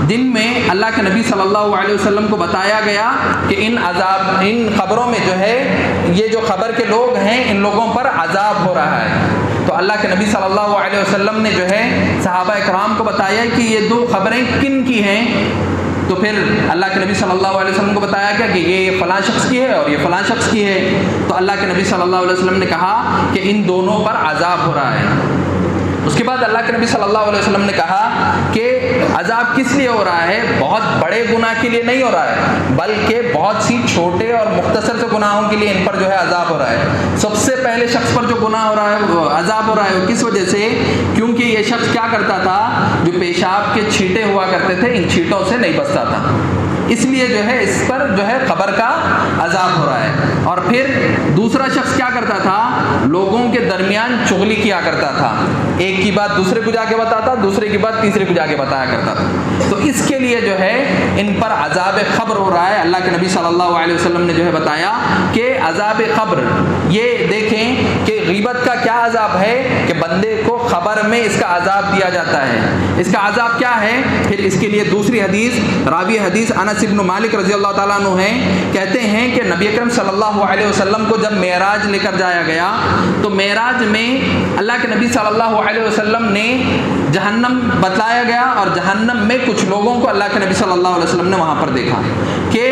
دن میں اللہ کے نبی صلی اللہ علیہ وسلم کو بتایا گیا کہ ان خبروں میں جو ہے یہ جو خبر کے لوگ ہیں ان لوگوں پر عذاب ہو رہا ہے۔ تو اللہ کے نبی صلی اللہ علیہ وسلم نے جو ہے صحابہ اکرام کو بتایا کہ یہ دو خبریں کن کی ہیں، تو پھر اللہ کے نبی صلی اللہ علیہ وسلم کو بتایا گیا کہ یہ فلاں شخص کی ہے اور یہ فلاں شخص کی ہے۔ تو اللہ کے نبی صلی اللہ علیہ وسلم نے کہا کہ ان دونوں پر عذاب ہو رہا ہے۔ اس کے بعد اللہ کے نبی صلی اللہ علیہ وسلم نے کہا کہ عذاب کس لیے ہو رہا ہے، بہت بڑے گناہ کے لیے نہیں ہو رہا ہے، بلکہ بہت سی چھوٹے اور مختصر سے گناہوں کے لیے ان پر جو ہے عذاب ہو رہا ہے۔ سب سے پہلے شخص پر جو گناہ ہو رہا ہے، عذاب ہو رہا ہے، وہ کس وجہ سے، کیونکہ یہ شخص کیا کرتا تھا، جو پیشاب کے چھینٹے ہوا کرتے تھے ان چھینٹوں سے نہیں بچتا تھا، اس لیے جو ہے اس پر جو ہے قبر کا عذاب ہو رہا ہے۔ اور پھر دوسرا شخص کیا کرتا تھا، لوگوں کے درمیان چغلی کیا کرتا تھا، ایک کی بات دوسرے کو جا کے بتاتا، دوسرے کی بات تیسرے کو جا کے بتایا کرتا تھا، تو اس کے لیے جو ہے ان پر عذاب قبر ہو رہا ہے۔ اللہ کے نبی صلی اللہ علیہ وسلم نے جو ہے بتایا کہ عذاب قبر، یہ دیکھیں کہ غیبت کا کیا عذاب ہے کہ بندے کو قبر میں اس کا عذاب دیا جاتا ہے۔ اس کا عذاب کیا ہے، پھر اس کے لیے دوسری حدیث، راوی حدیث انس ابن مالک رضی اللہ تعالیٰ عنہ ہیں، کہتے ہیں کہ نبی اکرم صلی اللہ علیہ وسلم کو جب معراج لے کر جایا گیا تو معراج میں اللہ کے نبی صلی اللہ علیہ وسلم نے جہنم بتلایا گیا، اور جہنم میں کچھ لوگوں کو اللہ کے نبی صلی اللہ علیہ وسلم نے وہاں پر دیکھا کہ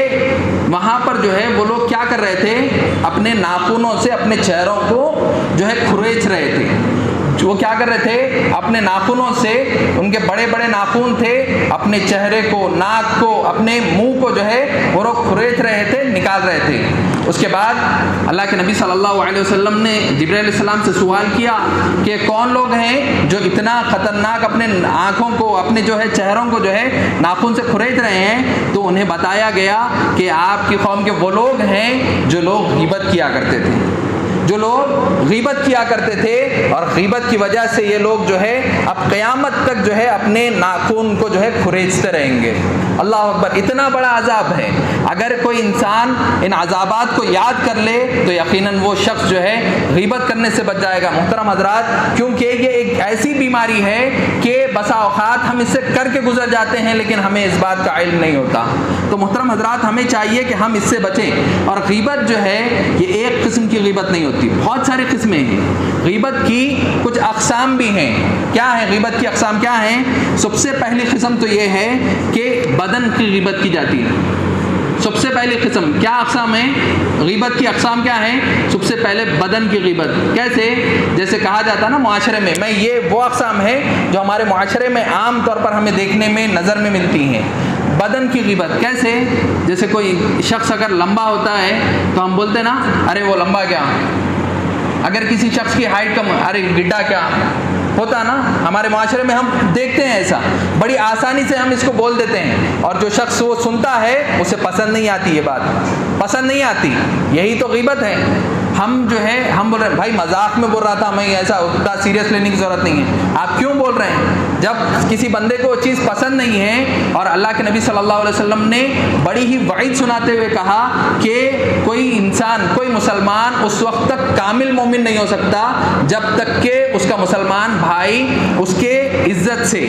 وہاں پر جو ہے وہ لوگ کیا کر رہے تھے، اپنے ناخنوں سے اپنے چہروں کو جو ہے کھریچ رہے تھے۔ وہ کیا کر رہے تھے، اپنے ناخنوں سے، ان کے بڑے بڑے ناخن تھے، اپنے چہرے کو، ناک کو، اپنے منہ کو جو ہے وہ لوگ کھریچ رہے تھے، نکال رہے تھے۔ اس کے بعد اللہ کے نبی صلی اللہ علیہ وسلم نے جبرائیل علیہ السلام سے سوال کیا کہ کون لوگ ہیں جو اتنا خطرناک اپنے آنکھوں کو، اپنے جو ہے چہروں کو جو ہے ناخن سے کھریچ رہے ہیں، تو انہیں بتایا گیا کہ آپ کی قوم کے وہ لوگ ہیں جو لوگ غیبت کیا کرتے تھے، جو لوگ غیبت کیا کرتے تھے، اور غیبت کی وجہ سے یہ لوگ جو ہے اب قیامت تک جو ہے اپنے ناخن کو جو ہے کھریچتے رہیں گے۔ اللہ اکبر، اتنا بڑا عذاب ہے۔ اگر کوئی انسان ان عذابات کو یاد کر لے تو یقیناً وہ شخص جو ہے غیبت کرنے سے بچ جائے گا۔ محترم حضرات، کیونکہ یہ ایک ایسی بیماری ہے کہ بسا اوقات ہم اس سے کر کے گزر جاتے ہیں لیکن ہمیں اس بات کا علم نہیں ہوتا۔ تو محترم حضرات، ہمیں چاہیے کہ ہم اس سے بچیں۔ اور غیبت جو ہے یہ ایک قسم کی غیبت نہیں ہوتی، بہت ساری قسمیں ہیں۔ غیبت کی کچھ اقسام بھی ہیں۔ کیا ہے غیبت کی اقسام، کیا ہیں؟ سب سے پہلی قسم تو یہ ہے کہ بدن کی غیبت کی جاتی ہے۔ سب سے پہلی قسم کیا اقسام ہیں غیبت کی، اقسام کیا ہیں؟ سب سے پہلے بدن کی غیبت۔ کیسے؟ جیسے کہا جاتا ہے نا معاشرے میں یہ وہ اقسام ہے جو ہمارے معاشرے میں عام طور پر ہمیں دیکھنے میں، نظر میں ملتی ہیں۔ بدن کی غیبت کیسے؟ جیسے کوئی شخص اگر لمبا ہوتا ہے تو ہم بولتے نا ارے وہ لمبا کیا، اگر کسی شخص کی ہائٹ کم، ارے گڈھا کیا ہوتا نا، ہمارے معاشرے میں ہم دیکھتے ہیں ایسا، بڑی آسانی سے ہم اس کو بول دیتے ہیں، اور جو شخص وہ سنتا ہے اسے پسند نہیں آتی، یہ بات پسند نہیں آتی، یہی تو غیبت ہے۔ ہم جو ہے ہم بول رہے ہیں بھائی مذاق میں بول رہا تھا، ہمیں ایسا اتنا سیریس لینے کی ضرورت نہیں ہے۔ آپ کیوں بول رہے ہیں؟ جب کسی بندے کو وہ چیز پسند نہیں ہے، اور اللہ کے نبی صلی اللہ علیہ وسلم نے بڑی ہی وعید سناتے ہوئے کہا کہ کوئی انسان، کوئی مسلمان اس وقت تک کامل مومن نہیں ہو سکتا جب تک کہ اس کا مسلمان بھائی اس کے عزت سے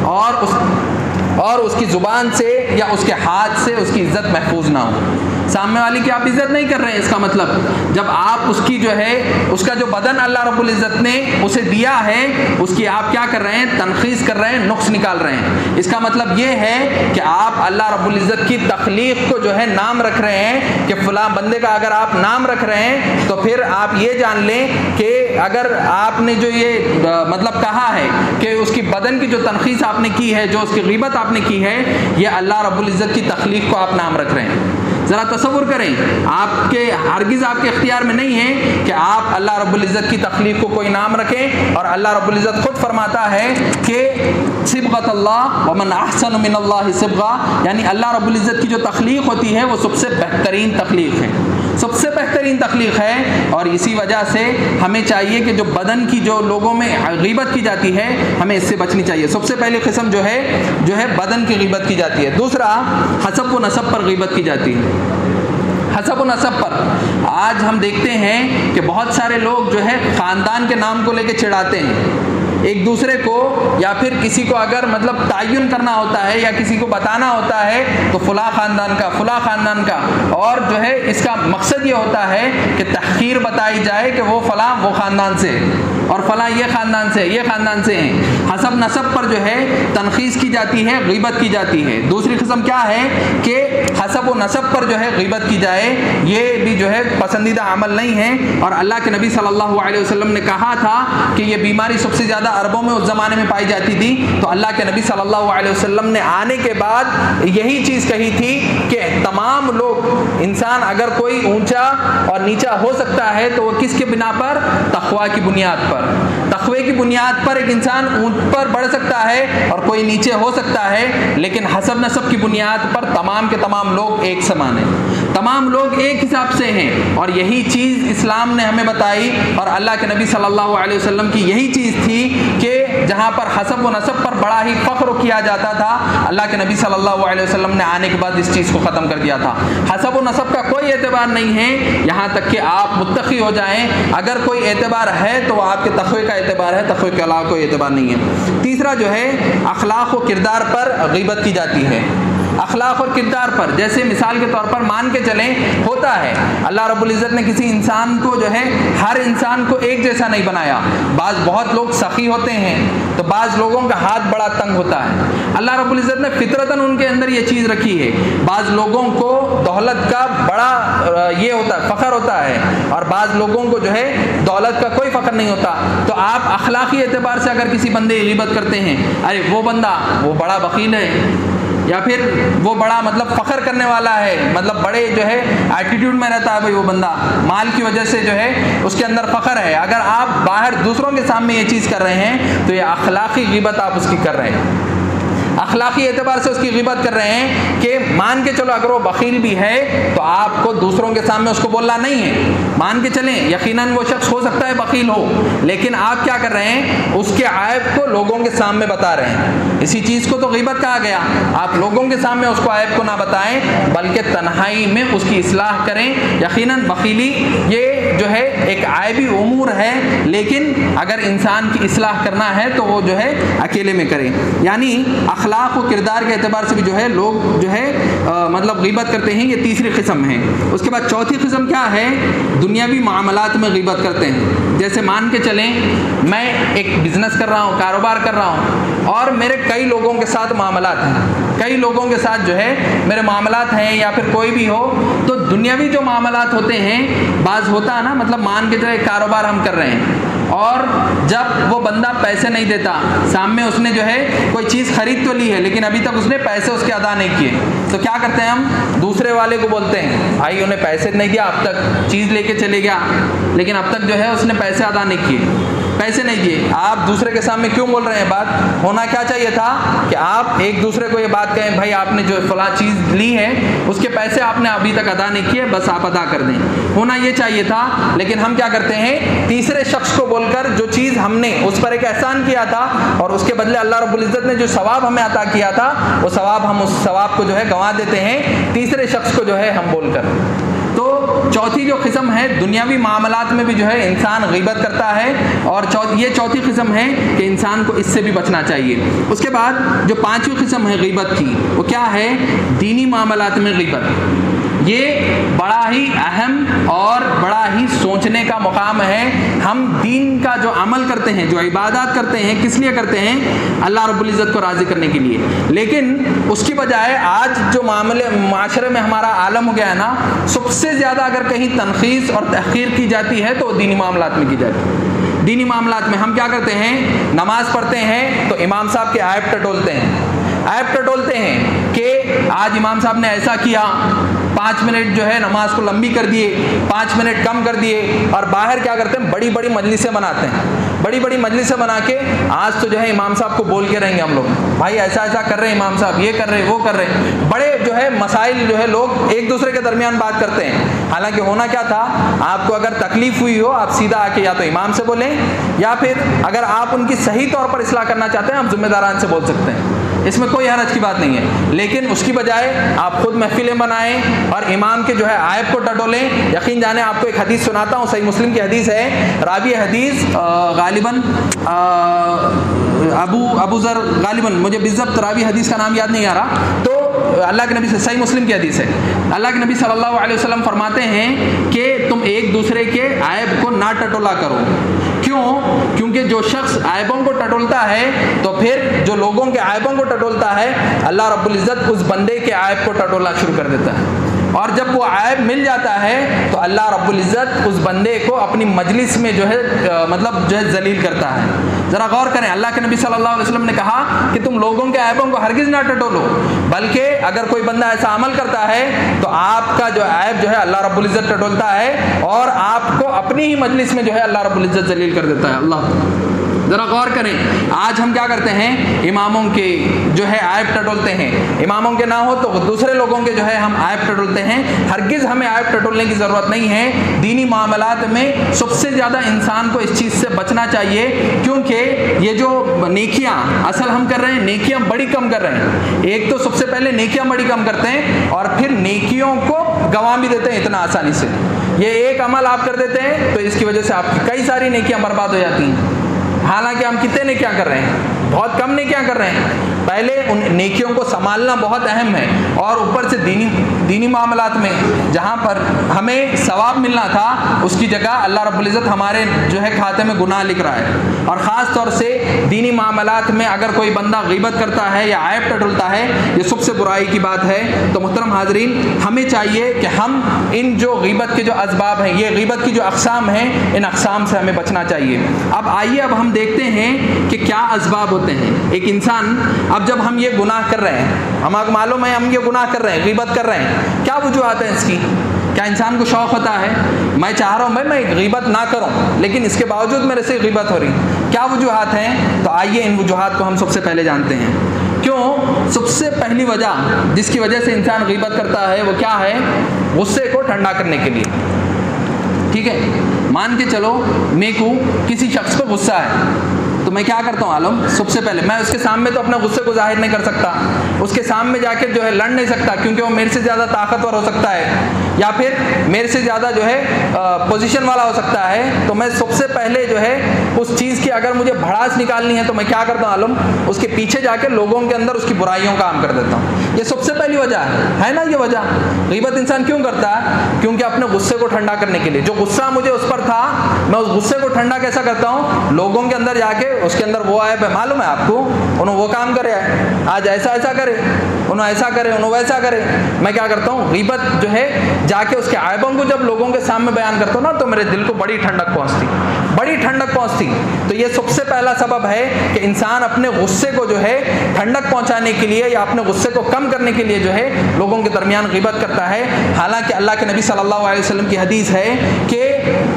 اور اس کی زبان سے یا اس کے ہاتھ سے اس کی عزت محفوظ نہ ہو۔ سامنے والی کی آپ عزت نہیں کر رہے ہیں، اس کا مطلب جب آپ اس کی جو ہے اس کا جو بدن اللہ رب العزت نے اسے دیا ہے اس کی آپ کیا کر رہے ہیں؟ تنخیص کر رہے ہیں، نقص نکال رہے ہیں۔ اس کا مطلب یہ ہے کہ آپ اللہ رب العزت کی تخلیق کو جو ہے نام رکھ رہے ہیں کہ فلاں بندے کا اگر آپ نام رکھ رہے ہیں تو پھر آپ یہ جان لیں کہ اگر آپ نے جو یہ مطلب کہا ہے کہ اس کی بدن کی جو تنخیص آپ نے کی ہے، جو اس کی غیبت آپ نے کی ہے، یہ اللہ رب العزت کی تخلیق کو آپ نام رکھ رہے ہیں۔ ذرا تصور کریں، آپ کے ہرگز آپ کے اختیار میں نہیں ہے کہ آپ اللہ رب العزت کی تخلیق کو کوئی نام رکھیں، اور اللہ رب العزت خود فرماتا ہے کہ صبغۃ اللہ ومن احسن من اللہ صبغہ، یعنی اللہ رب العزت کی جو تخلیق ہوتی ہے وہ سب سے بہترین تخلیق ہے، سب سے بہترین تخلیق ہے۔ اور اسی وجہ سے ہمیں چاہیے کہ جو بدن کی جو لوگوں میں غیبت کی جاتی ہے ہمیں اس سے بچنی چاہیے۔ سب سے پہلی قسم جو ہے بدن کی غیبت کی جاتی ہے۔ دوسرا حسب و نسب پر غیبت کی جاتی ہے۔ حسب و نسب پر آج ہم دیکھتے ہیں کہ بہت سارے لوگ جو ہے خاندان کے نام کو لے کے چڑھاتے ہیں ایک دوسرے کو، یا پھر کسی کو اگر مطلب تعین کرنا ہوتا ہے یا کسی کو بتانا ہوتا ہے تو فلاں خاندان کا فلاں خاندان کا، اور جو ہے اس کا مقصد یہ ہوتا ہے کہ تحقیر بتائی جائے کہ وہ فلاں وہ خاندان سے اور فلاں یہ خاندان سے یہ خاندان سے ہیں۔ حسب نسب پر جو ہے تنخیص کی جاتی ہے، غیبت کی جاتی ہے۔ دوسری قسم کیا ہے کہ حسب و نسب پر جو ہے غیبت کی جائے، یہ بھی جو ہے پسندیدہ عمل نہیں ہے، اور اللہ کے نبی صلی اللہ علیہ وسلم نے کہا تھا کہ یہ بیماری سب سے زیادہ عربوں میں اس زمانے میں پائی جاتی تھی، تو اللہ کے نبی صلی اللہ علیہ وسلم نے آنے کے بعد یہی چیز کہی تھی کہ تمام لوگ، انسان اگر کوئی اونچا اور نیچا ہو سکتا ہے تو وہ کس کے بنا پر؟ تقوی کی بنیاد پر۔ تقوی کی بنیاد پر ایک انسان اونچ پر بڑھ سکتا ہے اور کوئی نیچے ہو سکتا ہے، لیکن حسب نسب کی بنیاد پر تمام کے تمام لوگ ایک سمان ہیں، تمام لوگ ایک حساب سے ہیں، اور یہی چیز اسلام نے ہمیں بتائی، اور اللہ کے نبی صلی اللہ علیہ وسلم کی یہی چیز تھی کہ جہاں پر حسب و نسب پر بڑا ہی فخر کیا جاتا تھا، اللہ کے نبی صلی اللہ علیہ وسلم نے آنے کے بعد اس چیز کو ختم کر دیا تھا۔ حسب و نسب کا کوئی اعتبار نہیں ہے یہاں تک کہ آپ متقی ہو جائیں، اگر کوئی اعتبار ہے تو وہ آپ کے تقوی کا اعتبار ہے، تقوی کے علاوہ کوئی اعتبار نہیں ہے۔ تیسرا جو ہے اخلاق و کردار پر غیبت کی جاتی ہے۔ اخلاق اور کردار پر، جیسے مثال کے طور پر مان کے چلیں، ہوتا ہے اللہ رب العزت نے کسی انسان کو جو ہے ہر انسان کو ایک جیسا نہیں بنایا، بہت لوگ سخی ہوتے ہیں تو بعض لوگوں کا ہاتھ بڑا تنگ ہوتا ہے۔ اللہ رب العزت نے فطرتاً ان کے اندر یہ چیز رکھی ہے، بعض لوگوں کو دولت کا بڑا یہ ہوتا ہے، فخر ہوتا ہے، اور بعض لوگوں کو جو ہے دولت کا کوئی فخر نہیں ہوتا۔ تو آپ اخلاقی اعتبار سے اگر کسی بندے کی غیبت کرتے ہیں، ارے وہ بندہ وہ بڑا بخیل ہے، یا پھر وہ بڑا مطلب فخر کرنے والا ہے، مطلب بڑے جو ہے ایٹیٹیوڈ میں رہتا ہے، بھائی وہ بندہ مال کی وجہ سے جو ہے اس کے اندر فخر ہے، اگر آپ باہر دوسروں کے سامنے یہ چیز کر رہے ہیں تو یہ اخلاقی غیبت آپ اس کی کر رہے ہیں، اخلاقی اعتبار سے اس کی غیبت کر رہے ہیں کہ مان کے چلو اگر وہ بخیل بھی ہے تو آپ کو دوسروں کے سامنے اس کو بولنا نہیں ہے، مان کے چلیں یقیناً وہ شخص ہو سکتا ہے بخیل ہو، لیکن آپ کیا کر رہے ہیں؟ اس کے عیب کو لوگوں کے سامنے بتا رہے ہیں۔ اسی چیز کو تو غیبت کہا گیا، آپ لوگوں کے سامنے اس کو عیب کو نہ بتائیں بلکہ تنہائی میں اس کی اصلاح کریں۔ یقیناً بخیلی یہ جو ہے ایک عیبی امور ہے، لیکن اگر انسان کی اصلاح کرنا ہے تو وہ جو ہے اکیلے میں کرے، یعنی اخلاق و کردار کے اعتبار سے بھی جو ہے لوگ جو ہے مطلب غیبت کرتے ہیں، یہ تیسری قسم ہے۔ اس کے بعد چوتھی قسم کیا ہے؟ دنیاوی معاملات میں غیبت کرتے ہیں، جیسے مان کے چلیں میں ایک بزنس کر رہا ہوں، کاروبار کر رہا ہوں، اور میرے کئی لوگوں کے ساتھ معاملات ہیں، کئی لوگوں کے ساتھ جو ہے میرے معاملات ہیں، یا پھر کوئی بھی ہو تو دنیاوی جو معاملات ہوتے ہیں، بعض ہوتا ہے نا، مطلب مان کے چلیں کاروبار ہم کر رہے ہیں اور جب وہ بندہ پیسے نہیں دیتا، سامنے اس نے جو ہے کوئی چیز خرید تو لی ہے لیکن ابھی تک اس نے پیسے اس کے ادا نہیں کیے، تو کیا کرتے ہیں ہم؟ دوسرے والے کو بولتے ہیں بھائی انہیں پیسے نہیں دیا، اب تک چیز لے کے چلے گیا لیکن اب تک جو ہے اس نے پیسے ادا نہیں کیے، پیسے نہیں دیے۔ آپ دوسرے کے سامنے کیوں بول رہے ہیں بات؟ ہونا کیا چاہیے تھا کہ آپ ایک دوسرے کو یہ بات کہیں بھائی آپ نے جو فلاں چیز لی ہے اس کے پیسے آپ نے ابھی تک ادا نہیں کیے، بس آپ ادا کر دیں، ہونا یہ چاہیے تھا۔ لیکن ہم کیا کرتے ہیں؟ تیسرے شخص کو بول کر جو چیز ہم نے اس پر ایک احسان کیا تھا اور اس کے بدلے اللہ رب العزت نے جو ثواب ہمیں عطا کیا تھا وہ ثواب ہم اس ثواب کو جو ہے گنوا دیتے ہیں تیسرے شخص کو جو ہے ہم بول کر۔ تو چوتھی جو قسم ہے، دنیاوی معاملات میں بھی جو ہے انسان غیبت کرتا ہے، اور یہ چوتھی قسم ہے کہ انسان کو اس سے بھی بچنا چاہیے۔ اس کے بعد جو پانچویں قسم ہے غیبت کی، وہ کیا ہے؟ دینی معاملات میں غیبت۔ یہ بڑا ہی اہم اور بڑا ہی سوچنے کا مقام ہے۔ ہم دین کا جو عمل کرتے ہیں، جو عبادات کرتے ہیں، کس لیے کرتے ہیں؟ اللہ رب العزت کو راضی کرنے کے لیے، لیکن اس کی بجائے آج جو معاشرے میں ہمارا عالم ہو گیا ہے نا، سب سے زیادہ اگر کہیں تنقیص اور تحقیر کی جاتی ہے تو دینی معاملات میں کی جاتی ہے۔ دینی معاملات میں ہم کیا کرتے ہیں؟ نماز پڑھتے ہیں تو امام صاحب کے عیب ٹٹولتے ہیں، عیب ٹٹولتے ہیں کہ آج امام صاحب نے ایسا کیا، 5 منٹ جو ہے نماز کو لمبی کر دیے، 5 منٹ کم کر دیے، اور باہر کیا کرتے ہیں؟ بڑی بڑی مجلسیں بناتے ہیں، بڑی بڑی مجلسیں بنا کے آج تو جو ہے امام صاحب کو بول کے رہیں گے ہم لوگ بھائی ایسا ایسا کر رہے ہیں امام صاحب، یہ کر رہے وہ کر رہے، بڑے جو ہے مسائل جو ہے لوگ ایک دوسرے کے درمیان بات کرتے ہیں۔ حالانکہ ہونا کیا تھا؟ آپ کو اگر تکلیف ہوئی ہو آپ سیدھا آ کے یا تو امام سے بولیں، یا پھر اگر آپ ان کی صحیح طور پر اصلاح کرنا چاہتے ہیں آپ ذمہ داران سے بول سکتے ہیں، اس میں کوئی حرج کی بات نہیں ہے۔ لیکن اس کی بجائے آپ خود محفلیں بنائیں اور امام کے جو ہے عیب کو ٹٹولیں۔ یقین جانے آپ کو ایک حدیث سناتا ہوں، صحیح مسلم کی حدیث ہے، راوی حدیث غالباً ابو ذر، غالباً مجھے بالضبط راوی حدیث کا نام یاد نہیں آ رہا، تو اللہ کے نبی سے صحیح مسلم کی حدیث ہے، اللہ کے نبی صلی اللہ علیہ وسلم فرماتے ہیں کہ تم ایک دوسرے کے عیب کو نہ ٹٹولا کرو۔ کیوں؟ کیونکہ جو شخص عیبوں کو ٹٹولتا ہے تو پھر جو لوگوں کے عیبوں کو ٹٹولتا ہے اللہ رب العزت اس بندے کے عیب کو ٹٹولنا شروع کر دیتا ہے، اور جب وہ عیب مل جاتا ہے تو اللہ رب العزت اس بندے کو اپنی مجلس میں جو ہے مطلب جو ہے ذلیل کرتا ہے۔ ذرا غور کریں، اللہ کے نبی صلی اللہ علیہ وسلم نے کہا کہ تم لوگوں کے عیبوں کو ہرگز نہ ٹٹولو، بلکہ اگر کوئی بندہ ایسا عمل کرتا ہے تو آپ کا جو عیب جو ہے اللہ رب العزت ٹٹولتا ہے اور آپ کو اپنی ہی مجلس میں جو ہے اللہ رب العزت ذلیل کر دیتا ہے۔ اللہ ذرا غور کریں، آج ہم کیا کرتے ہیں؟ اماموں کے جو ہے عیب ٹٹولتے ہیں، اماموں کے نہ ہو تو دوسرے لوگوں کے جو ہے ہم عیب ٹٹولتے ہیں۔ ہرگز ہمیں عیب ٹٹولنے کی ضرورت نہیں ہے۔ دینی معاملات میں سب سے زیادہ انسان کو اس چیز سے بچنا چاہیے، کیونکہ یہ جو نیکیاں اصل ہم کر رہے ہیں، نیکیاں بڑی کم کر رہے ہیں۔ ایک تو سب سے پہلے نیکیاں بڑی کم کرتے ہیں اور پھر نیکیوں کو گنوا بھی دیتے ہیں اتنا آسانی سے۔ یہ ایک عمل آپ کر دیتے ہیں تو اس کی وجہ سے آپ کی کئی ساری نیکیاں برباد ہو جاتی ہیں، حالانکہ ہم کتنے نیکیاں کر رہے ہیں؟ بہت کم نیکیاں کر رہے ہیں۔ پہلے ان نیکیوں کو سنبھالنا بہت اہم ہے، اور اوپر سے دینی معاملات میں جہاں پر ہمیں ثواب ملنا تھا اس کی جگہ اللہ رب العزت ہمارے جو ہے کھاتے میں گناہ لکھ رہا ہے۔ اور خاص طور سے دینی معاملات میں اگر کوئی بندہ غیبت کرتا ہے یا عیب ٹٹولتا ہے، یہ سب سے برائی کی بات ہے۔ تو محترم حاضرین، ہمیں چاہیے کہ ہم ان جو غیبت کے جو اسباب ہیں، یہ غیبت کی جو اقسام ہیں، ان اقسام سے ہمیں بچنا چاہیے۔ اب آئیے اب ہم دیکھتے ہیں کہ کیا اسباب ہوتے ہیں۔ ایک انسان اب جب ہم یہ گناہ کر رہے ہیں، ہمیں معلوم ہے ہم یہ گناہ کر رہے ہیں، غیبت کر رہے ہیں، کیا وجوہات ہیں اس کی؟ کیا انسان کو شوق ہوتا ہے میں چاہ رہا ہوں میں غیبت نہ کروں لیکن اس کے باوجود میرے سے غیبت ہو رہی؟ کیا وجوہات ہیں؟ تو آئیے ان وجوہات کو ہم سب سے پہلے جانتے ہیں۔ کیوں؟ سب سے پہلی وجہ جس کی وجہ سے انسان غیبت کرتا ہے وہ کیا ہے؟ غصے کو ٹھنڈا کرنے کے لیے۔ ٹھیک ہے، مان کے چلو میرے کو کسی شخص کو غصہ ہے تو میں کیا کرتا ہوں عالم؟ سب سے پہلے میں اس کے سامنے تو اپنے غصے کو ظاہر نہیں کر سکتا، اس کے سامنے جا کے جو ہے لڑ نہیں سکتا کیونکہ وہ میرے سے زیادہ طاقتور ہو سکتا ہے یا پھر میرے سے زیادہ جو ہے پوزیشن والا ہو سکتا ہے۔ تو میں سب سے پہلے جو ہے اس چیز کی اگر مجھے بھڑاس نکالنی ہے تو میں کیا کرتا ہوں عالم؟ اس کے پیچھے جا کے لوگوں کے اندر اس کی برائیوں کا کام کر دیتا ہوں۔ یہ سب سے پہلی وجہ ہے نا؟ یہ وجہ غیبت انسان کیوں کرتا ہے؟ کیونکہ اپنے غصے کو ٹھنڈا کرنے کے لیے۔ جو غصہ مجھے اس پر تھا میں اس غصے کو ٹھنڈا کیسا کرتا ہوں؟ لوگوں کے اندر جا کے اس کے اندر وہ عیب ہے، معلوم ہے آپ کو انہوں وہ کام کرے آج ایسا کرے، انہوں ایسا کرے، انہوں ویسا کرے، میں کیا کرتا ہوں؟ غیبت جو ہے جا کے اس کے عیبوں کو جب لوگوں کے سامنے بیان کرتا ہوں نا تو میرے دل کو بڑی ٹھنڈک پہنچتی، بڑی ٹھنڈک پہنچتی. تو یہ سب سے پہلا سبب ہے کہ انسان اپنے غصے کو جو ہے ٹھنڈک پہنچانے کے لیے یا اپنے غصے کو کم کرنے کے لیے جو ہے لوگوں کے درمیان غیبت کرتا ہے. حالانکہ اللہ کے نبی صلی اللہ علیہ وسلم کی حدیث ہے کہ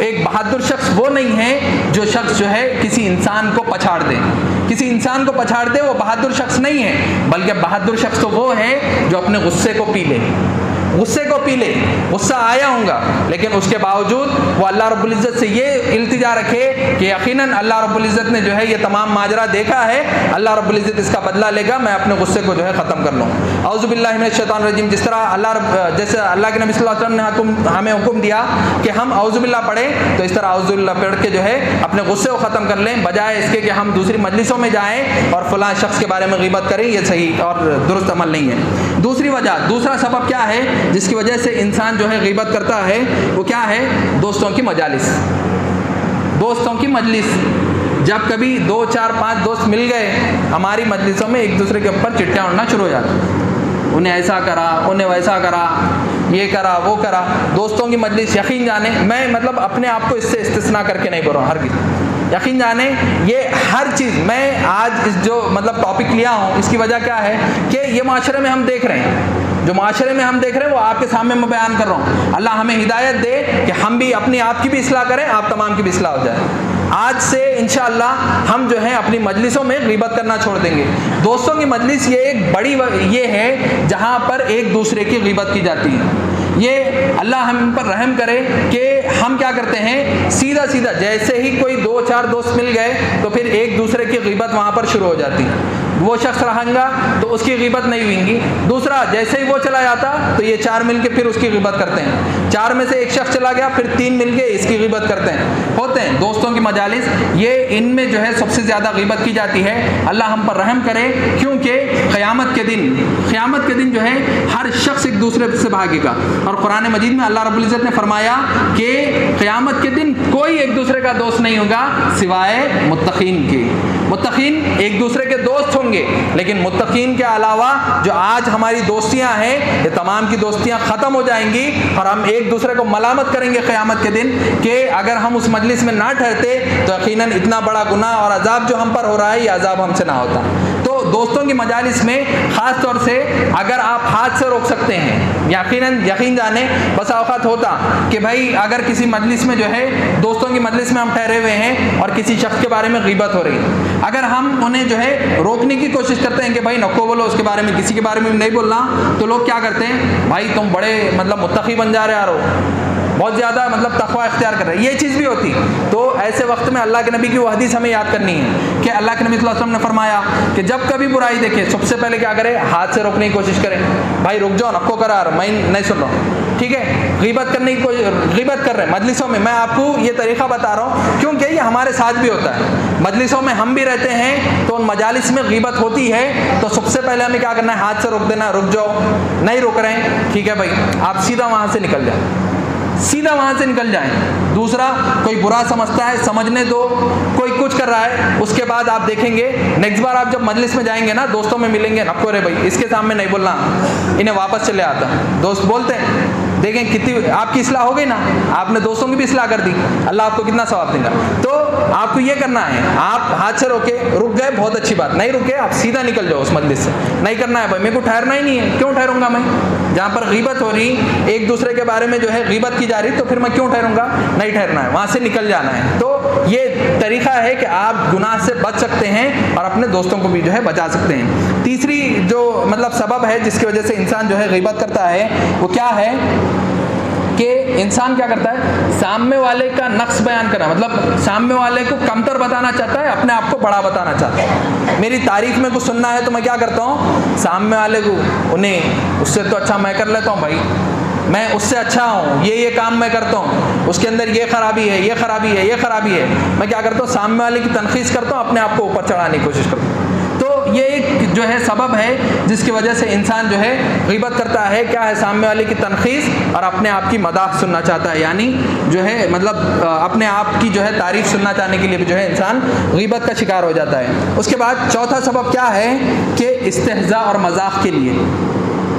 ایک بہادر شخص وہ نہیں ہے جو شخص جو ہے کسی انسان کو پچھاڑ دے. کسی انسان کو پچھاڑ دے وہ بہادر شخص نہیں ہے، بلکہ بہادر شخص تو وہ ہے جو اپنے غصے کو پی لے. غصے کو پی لے، غصہ آیا ہوں گا لیکن اس کے باوجود وہ اللہ رب العزت سے یہ التجا رکھے کہ یقیناً اللہ رب العزت نے جو ہے یہ تمام ماجرا دیکھا ہے، اللہ رب العزت اس کا بدلہ لے گا، میں اپنے غصے کو جو ہے ختم کر لوں. اعوذ باللہ من الشیطان الرجیم. جس طرح جیسے اللہ کے نبی صلی اللہ علیہ وسلم نے ہمیں حکم دیا کہ ہم اعوذ باللہ پڑھیں، تو اس طرح اعوذ باللہ پڑھ کے جو ہے اپنے غصے کو ختم کر لیں، بجائے اس کے کہ ہم دوسری مجلسوں میں جائیں اور فلاں شخص کے بارے میں غیبت کریں. یہ صحیح اور درست عمل نہیں ہے. دوسری وجہ، دوسرا سبب کیا ہے جس کی وجہ سے انسان جو ہے غیبت کرتا ہے؟ وہ کیا ہے؟ دوستوں کی مجالس، دوستوں کی مجلس. جب کبھی 2 4 5 دوست مل گئے ہماری مجلسوں میں، ایک دوسرے کے اوپر چٹیاں اڑنا شروع ہو جاتی. انہیں ایسا کرا، انہیں ویسا کرا، یہ کرا وہ کرا. دوستوں کی مجلس، یقین جانے میں مطلب اپنے آپ کو اس سے استثناء کر کے نہیں بول رہا ہوں، ہر کسی یقین جانے یہ ہر چیز میں آج اس جو مطلب ٹاپک لیا ہوں اس کی وجہ کیا ہے کہ یہ معاشرے میں ہم دیکھ رہے ہیں، جو معاشرے میں ہم دیکھ رہے ہیں وہ آپ کے سامنے میں بیان کر رہا ہوں. اللہ ہمیں ہدایت دے کہ ہم بھی اپنی آپ کی بھی اصلاح کریں، آپ تمام کی بھی اصلاح ہو جائے. آج سے انشاءاللہ ہم جو ہے اپنی مجلسوں میں غیبت کرنا چھوڑ دیں گے. دوستوں کی مجلس یہ ایک بڑی یہ ہے جہاں پر ایک دوسرے کی غیبت کی جاتی ہے. یہ اللہ ہم پر رحم کرے کہ ہم کیا کرتے ہیں، سیدھا سیدھا جیسے ہی کوئی 2 4 دوست مل گئے تو پھر ایک دوسرے کی غیبت وہاں پر شروع ہو جاتی. وہ شخص رہیں گا تو اس کی غیبت نہیں ہوئیں گی، دوسرا جیسے ہی وہ چلا جاتا تو یہ 4 مل کے پھر اس کی غیبت کرتے ہیں. 4 میں سے ایک شخص چلا گیا پھر 3 مل کے اس کی غیبت کرتے ہیں. ہوتے ہیں دوستوں کی مجالس، یہ ان میں جو ہے سب سے زیادہ غیبت کی جاتی ہے. اللہ ہم پر رحم کرے، کیونکہ قیامت کے دن جو ہے ہر شخص ایک دوسرے سے بھاگے گا. اور قرآن مجید میں اللہ رب العزت نے فرمایا کہ قیامت کے دن کوئی ایک دوسرے کا دوست نہیں ہوگا سوائے متقین کے. متقین ایک دوسرے کے دوست ہوں گے، لیکن متقین کے علاوہ جو آج ہماری دوستیاں ہیں یہ تمام کی دوستیاں ختم ہو جائیں گی، اور ہم ایک دوسرے کو ملامت کریں گے قیامت کے دن کہ اگر ہم اس مجلس میں نہ ٹھہرتے تو یقیناً اتنا بڑا گناہ اور عذاب جو ہم پر ہو رہا ہے یہ عذاب ہم سے نہ ہوتا. تو دوستوں کی مجالس میں خاص طور سے اگر آپ ہاتھ سے روک سکتے ہیں، یقین جانے بس اوقات ہوتا کہ بھائی اگر کسی مجلس میں جو ہے دوستوں کی مجلس میں ہم ٹھہرے ہوئے ہیں اور کسی شخص کے بارے میں غیبت ہو رہی ہے، اگر ہم انہیں جو ہے روکنے کی کوشش کرتے ہیں کہ بھائی نکو بولو، اس کے بارے میں کسی کے بارے میں نہیں بولنا، تو لوگ کیا کرتے ہیں، بھائی تم بڑے مطلب متقی بن جا رہے ہو، بہت زیادہ مطلب تقوی اختیار کر رہے ہیں. یہ چیز بھی ہوتی. تو ایسے وقت میں اللہ کے نبی کی وہ حدیث ہمیں یاد کرنی ہے کہ اللہ کے نبی صلی اللہ علیہ وسلم نے فرمایا کہ جب کبھی برائی دیکھے سب سے پہلے کیا کرے، ہاتھ سے روکنے کی کوشش کرے. بھائی رک جاؤ، نکو کرار، میں نہیں سن رہا ہوں، ٹھیک ہے. غیبت کرنے کی غیبت کر رہے ہیں مجلسوں میں، میں آپ کو یہ طریقہ بتا رہا ہوں کیونکہ یہ ہمارے ساتھ بھی ہوتا ہے. مجلسوں میں ہم بھی رہتے ہیں تو ان مجالس میں غیبت ہوتی ہے، تو سب سے پہلے ہمیں کیا کرنا ہے، ہاتھ سے روک دینا. رک جاؤ، نہیں روک رہے ہیں، ٹھیک ہے بھائی، آپ سیدھا وہاں سے نکل جائیں، سیدھا وہاں سے نکل جائیں. دوسرا کوئی برا سمجھتا ہے، سمجھنے دو، کوئی کچھ کر رہا ہے، اس کے بعد آپ دیکھیں گے نیکسٹ بار آپ جب مجلس میں جائیں گے نا، دوستوں میں ملیں گے، نکو رے بھائی اس کے سامنے نہیں بولنا، انہیں واپس چلے آتا. دوست بولتے ہیں، دیکھیں کتنی آپ کی اصلاح ہو گئی نا، آپ نے دوستوں کی بھی اصلاح کر دی، اللہ آپ کو کتنا ثواب دے گا. تو آپ کو یہ کرنا ہے، آپ ہاتھ سے روکے، رک گئے بہت اچھی بات، نہیں رکے آپ سیدھا نکل جاؤ اس مجلس سے. نہیں کرنا ہے بھائی، میرے کو ٹھہرنا ہی نہیں ہے، کیوں ٹھہروں گا میں؟ جہاں پر غیبت ہو رہی، ایک دوسرے کے بارے میں جو ہے غیبت کی جا رہی، تو پھر میں کیوں ٹھہروں گا؟ نہیں ٹھہرنا ہے، وہاں سے نکل جانا ہے. تو یہ طریقہ ہے کہ آپ گناہ سے بچ سکتے ہیں اور اپنے دوستوں کو بھی جو ہے بچا سکتے ہیں. تیسری جو مطلب سبب ہے جس کی وجہ سے انسان جو ہے غیبت کرتا ہے وہ کیا ہے کہ انسان کیا کرتا ہے، سامنے والے کا نقص بیان کرنا، مطلب سامنے والے کو کمتر بتانا چاہتا ہے، اپنے آپ کو بڑا بتانا چاہتا ہے. میری تعریف میں کچھ سننا ہے تو میں کیا کرتا ہوں، سامنے والے کو انہیں اس سے تو اچھا میں کر لیتا ہوں، بھائی میں اس سے اچھا ہوں، یہ کام میں کرتا ہوں، اس کے اندر یہ خرابی ہے، یہ خرابی ہے، یہ خرابی ہے. میں کیا کرتا ہوں، سامنے والے کی تنقید کرتا ہوں، اپنے آپ کو اوپر چڑھانے کی کوشش کرتا ہوں. تو یہ ایک جو ہے سبب ہے جس کی وجہ سے انسان جو ہے غیبت کرتا ہے. کیا ہے، سامنے والے کی تنقید اور اپنے آپ کی مداح سننا چاہتا ہے، یعنی جو ہے مطلب اپنے آپ کی جو ہے تعریف سننا چاہنے کے لیے بھی جو ہے انسان غیبت کا شکار ہو جاتا ہے. اس کے بعد چوتھا سبب کیا ہے کہ استہزاء اور مذاق کے لیے،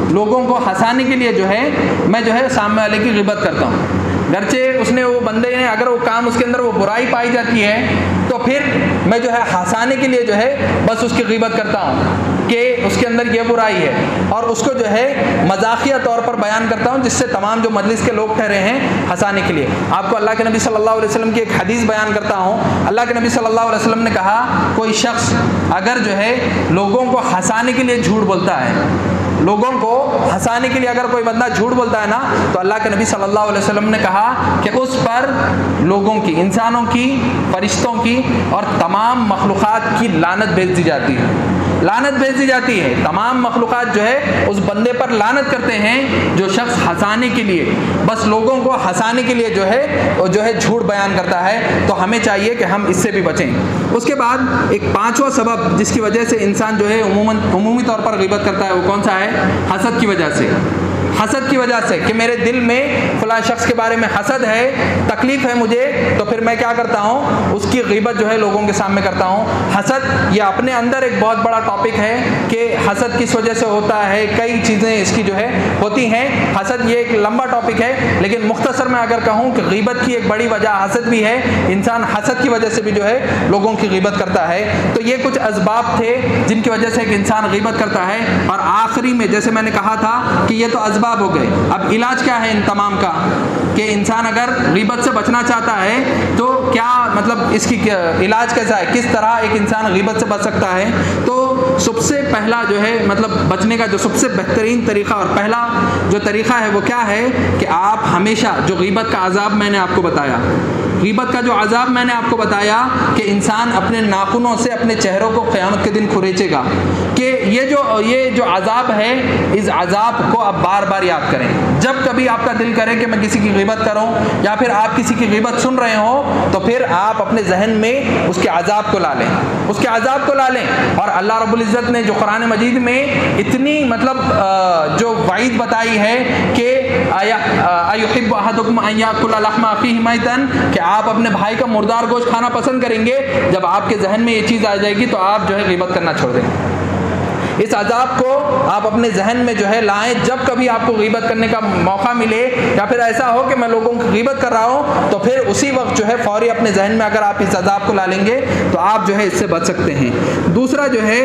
لوگوں کو ہنسانے کے لیے جو ہے میں جو ہے سامنے والے کی غیبت کرتا ہوں. گرچہ اس نے وہ بندے نے اگر وہ کام اس کے اندر وہ برائی پائی جاتی ہے تو پھر میں جو ہے ہنسانے کے لیے جو ہے بس اس کی غیبت کرتا ہوں کہ اس کے اندر یہ برائی ہے، اور اس کو جو ہے مزاحیہ طور پر بیان کرتا ہوں، جس سے تمام جو مجلس کے لوگ ٹھہرے ہیں ہنسانے کے لیے۔ آپ کو اللہ کے نبی صلی اللہ علیہ وسلم کی ایک حدیث بیان کرتا ہوں۔ اللہ کے نبی صلی اللہ علیہ وسلم نے کہا کوئی شخص اگر جو ہے لوگوں کو ہنسانے کے لیے جھوٹ بولتا ہے، لوگوں کو ہنسانے کے لیے اگر کوئی بندہ جھوٹ بولتا ہے نا، تو اللہ کے نبی صلی اللہ علیہ وسلم نے کہا کہ اس پر لوگوں کی، انسانوں کی، فرشتوں کی اور تمام مخلوقات کی لعنت بھیج دی جاتی ہے، لعنت بھیج دی جاتی ہے۔ تمام مخلوقات جو ہے اس بندے پر لعنت کرتے ہیں جو شخص ہنسانے کے لیے، بس لوگوں کو ہنسانے کے لیے جو ہے جھوٹ بیان کرتا ہے۔ تو ہمیں چاہیے کہ ہم اس سے بھی بچیں۔ اس کے بعد ایک پانچواں سبب جس کی وجہ سے انسان جو ہے عمومی طور پر غیبت کرتا ہے، وہ کون سا ہے؟ حسد کی وجہ سے۔ حسد کی وجہ سے کہ میرے دل میں فلاں شخص کے بارے میں حسد ہے، تکلیف ہے مجھے، تو پھر میں کیا کرتا ہوں؟ اس کی غیبت جو ہے لوگوں کے سامنے کرتا ہوں۔ حسد یہ اپنے اندر ایک بہت بڑا ٹاپک ہے کہ حسد کس وجہ سے ہوتا ہے، کئی چیزیں اس کی جو ہے ہوتی ہیں۔ حسد یہ ایک لمبا ٹاپک ہے، لیکن مختصر میں اگر کہوں کہ غیبت کی ایک بڑی وجہ حسد بھی ہے، انسان حسد کی وجہ سے بھی جو ہے لوگوں کی غیبت کرتا ہے۔ تو یہ کچھ اسباب تھے جن کی وجہ سے ایک انسان غیبت کرتا ہے۔ اور آخری میں جیسے میں نے کہا تھا کہ یہ تو اسباب ہو گئے، اب علاج کیا ہے ان تمام کا؟ کہ انسان اگر غیبت سے بچنا چاہتا ہے تو کیا مطلب اس کی علاج کیسا ہے، کس طرح ایک انسان غیبت سے بچ سکتا ہے؟ تو سب سے پہلا جو ہے مطلب بچنے کا جو سب سے بہترین طریقہ اور پہلا جو طریقہ ہے وہ کیا ہے کہ آپ ہمیشہ جو غیبت کا عذاب میں نے آپ کو بتایا، غیبت کا جو عذاب میں نے آپ کو بتایا کہ انسان اپنے ناخنوں سے اپنے چہروں کو قیامت کے دن کھریچے گا، کہ یہ جو عذاب ہے، اس عذاب کو آپ بار بار یاد کریں۔ جب کبھی آپ کا دل کرے کہ میں کسی کی غیبت کروں یا پھر آپ کسی کی غیبت سن رہے ہو، تو پھر آپ اپنے ذہن میں اس کے عذاب کو لا لیں، اس کے عذاب کو لا لیں۔ اور اللہ رب العزت نے جو قرآن مجید میں اتنی مطلب جو وعید بتائی ہے کہ ایحب احدکم ان یاکل لحم اخیہ میتا، کہ آپ اپنے بھائی کا مردار گوشت کھانا پسند کریں گے، جب آپ کے ذہن میں یہ چیز آ جائے گی تو آپ جو ہے غیبت کرنا چھوڑ دیں۔ اس عذاب کو آپ اپنے ذہن میں جو ہے لائیں، جب کبھی آپ کو غیبت کرنے کا موقع ملے یا پھر ایسا ہو کہ میں لوگوں کی غیبت کر رہا ہوں، تو پھر اسی وقت جو ہے فوری اپنے ذہن میں اگر آپ اس عذاب کو لا لیں گے تو آپ جو ہے اس سے بچ سکتے ہیں۔ دوسرا جو ہے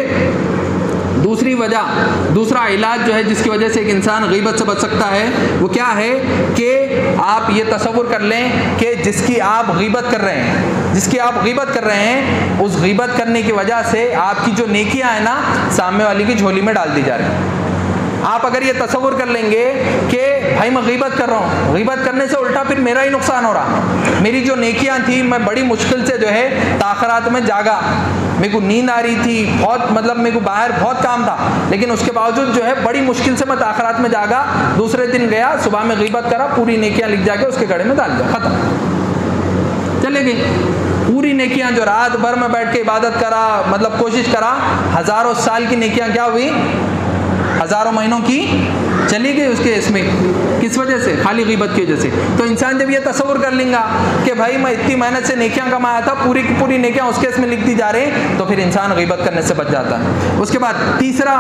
دوسرا علاج جو ہے جس کی وجہ سے ایک انسان غیبت سے بچ سکتا ہے وہ کیا ہے کہ آپ یہ تصور کر لیں کہ جس کی آپ غیبت کر رہے ہیں اس غیبت کرنے کی وجہ سے آپ کی جو نیکیاں ہیں نا سامنے والی کی جھولی میں ڈال دی جا رہی ہیں۔ آپ اگر یہ تصور کر لیں گے کہ بھائی میں غیبت کر رہا ہوں، غیبت کرنے سے الٹا پھر میرا ہی نقصان ہو رہا، میری جو نیکیاں تھیں میں بڑی مشکل سے جو ہے تاخرات میں جاگا، میرے کو نیند آ رہی تھی بہت، مطلب میرے کو باہر بہت کام تھا، لیکن اس کے باوجود جو ہے بڑی مشکل سے میں تاخرات میں جاگا، دوسرے دن گیا صبح میں غیبت کرا، پوری نیکیاں لکھ جا کے اس کے گڑے میں ڈال دیا، ختم، چلے گئی پوری نیکیاں جو رات بھر میں بیٹھ کے عبادت کرا، مطلب کوشش کرا، ہزاروں سال کی نیکیاں کیا ہوئی؟ ہزاروں مہینوں کی چلی گئی اس کے اس میں، کس وجہ سے؟ خالی غیبت کی وجہ سے۔ تو انسان جب یہ تصور کر لیں گا کہ بھائی میں اتنی محنت سے نیکیاں کمایا تھا، پوری کی پوری نیکیاں اس کے اس میں لکھ دی جا رہی، تو پھر انسان غیبت کرنے سے بچ جاتا ہے۔ اس کے بعد تیسرا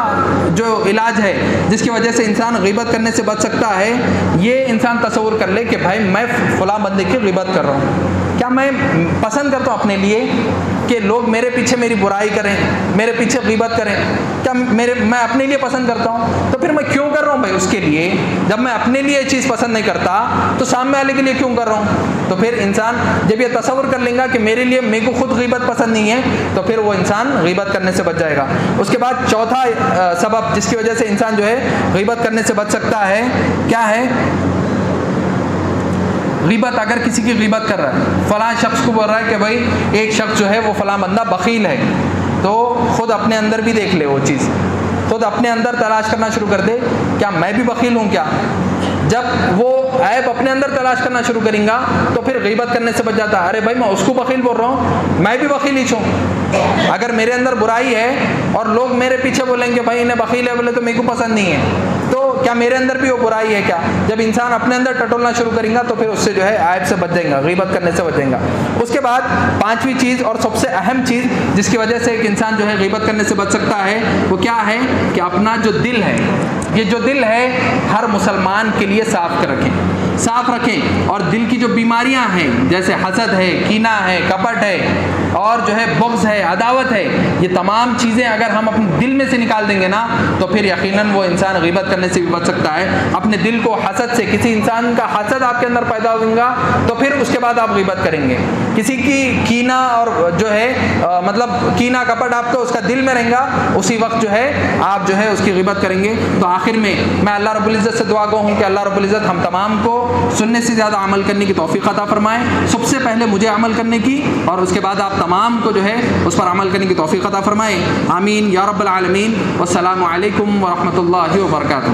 جو علاج ہے جس کی وجہ سے انسان غیبت کرنے سے بچ سکتا ہے، یہ انسان تصور کر لے کہ بھائی میں فلاں بندے کی غیبت کر رہا ہوں، کیا میں پسند کرتا ہوں اپنے لیے کہ لوگ میرے پیچھے میری برائی کریں، میرے پیچھے غیبت کریں؟ کیا میں اپنے لیے پسند کرتا ہوں؟ تو پھر میں کیوں کر رہا ہوں بھائی اس کے لیے؟ جب میں اپنے لیے یہ چیز پسند نہیں کرتا تو سامنے والے کے لیے کیوں کر رہا ہوں؟ تو پھر انسان جب یہ تصور کر لیں گا کہ میرے کو خود غیبت پسند نہیں ہے، تو پھر وہ انسان غیبت کرنے سے بچ جائے گا۔ اس کے بعد چوتھا سبب جس کی وجہ سے انسان جو ہے غیبت کرنے سے بچ سکتا ہے، کیا ہے؟ غیبت، اگر کسی کی غیبت کر رہا ہے، فلاں شخص کو بول رہا ہے کہ بھائی ایک شخص جو ہے وہ فلاں بندہ بخیل ہے، تو خود اپنے اندر بھی دیکھ لے، وہ چیز خود اپنے اندر تلاش کرنا شروع کر دے، کیا میں بھی بخیل ہوں کیا؟ جب وہ عیب اپنے اندر تلاش کرنا شروع کریں گا تو پھر غیبت کرنے سے بچ جاتا ہے۔ ارے بھائی میں اس کو بخیل بول رہا ہوں، میں بھی بخیل ہی چھوں، اگر میرے اندر برائی ہے اور لوگ میرے پیچھے بولیں گے بھائی انہیں بخیل ہے بولے تو میرے کو پسند نہیں ہے، تو کیا میرے اندر بھی وہ برائی ہے کیا؟ جب انسان اپنے اندر ٹٹولنا شروع کریں گا تو پھر اس سے جو ہے عیب سے بچ جائیں گا، غیبت کرنے سے بچ جائیں گا۔ اس کے بعد پانچویں چیز اور سب سے اہم چیز جس کی وجہ سے ایک انسان جو ہے غیبت کرنے سے بچ سکتا ہے وہ کیا ہے کہ اپنا جو دل ہے، یہ جو دل ہے ہر مسلمان کے لیے صاف کر رکھیں۔ صاف رکھیں، اور دل کی جو بیماریاں ہیں جیسے حسد ہے، کینہ ہے، کپٹ ہے، اور جو ہے بغض ہے، عداوت ہے، یہ تمام چیزیں اگر ہم اپنے دل میں سے نکال دیں گے نا تو پھر یقیناً وہ انسان غیبت کرنے سے بھی بچ سکتا ہے۔ اپنے دل کو حسد سے، کسی انسان کا حسد آپ کے اندر پیدا ہوگا تو پھر اس کے بعد آپ غیبت کریں گے۔ کسی کی کینہ اور جو ہے مطلب کینہ کپٹ آپ کو اس کا دل میں رہیں گا، اسی وقت جو ہے آپ جو ہے اس کی غیبت کریں گے۔ تو آخر میں اللہ رب العزت سے دعا گو ہوں کہ اللہ رب العزت ہم تمام کو سننے سے زیادہ عمل کرنے کی توفیق عطا فرمائے، سب سے پہلے مجھے عمل کرنے کی، اور اس کے بعد آپ تمام کو جو ہے اس پر عمل کرنے کی توفیق عطا فرمائے، آمین یا رب العالمین۔ والسلام علیکم ورحمۃ اللہ وبرکاتہ۔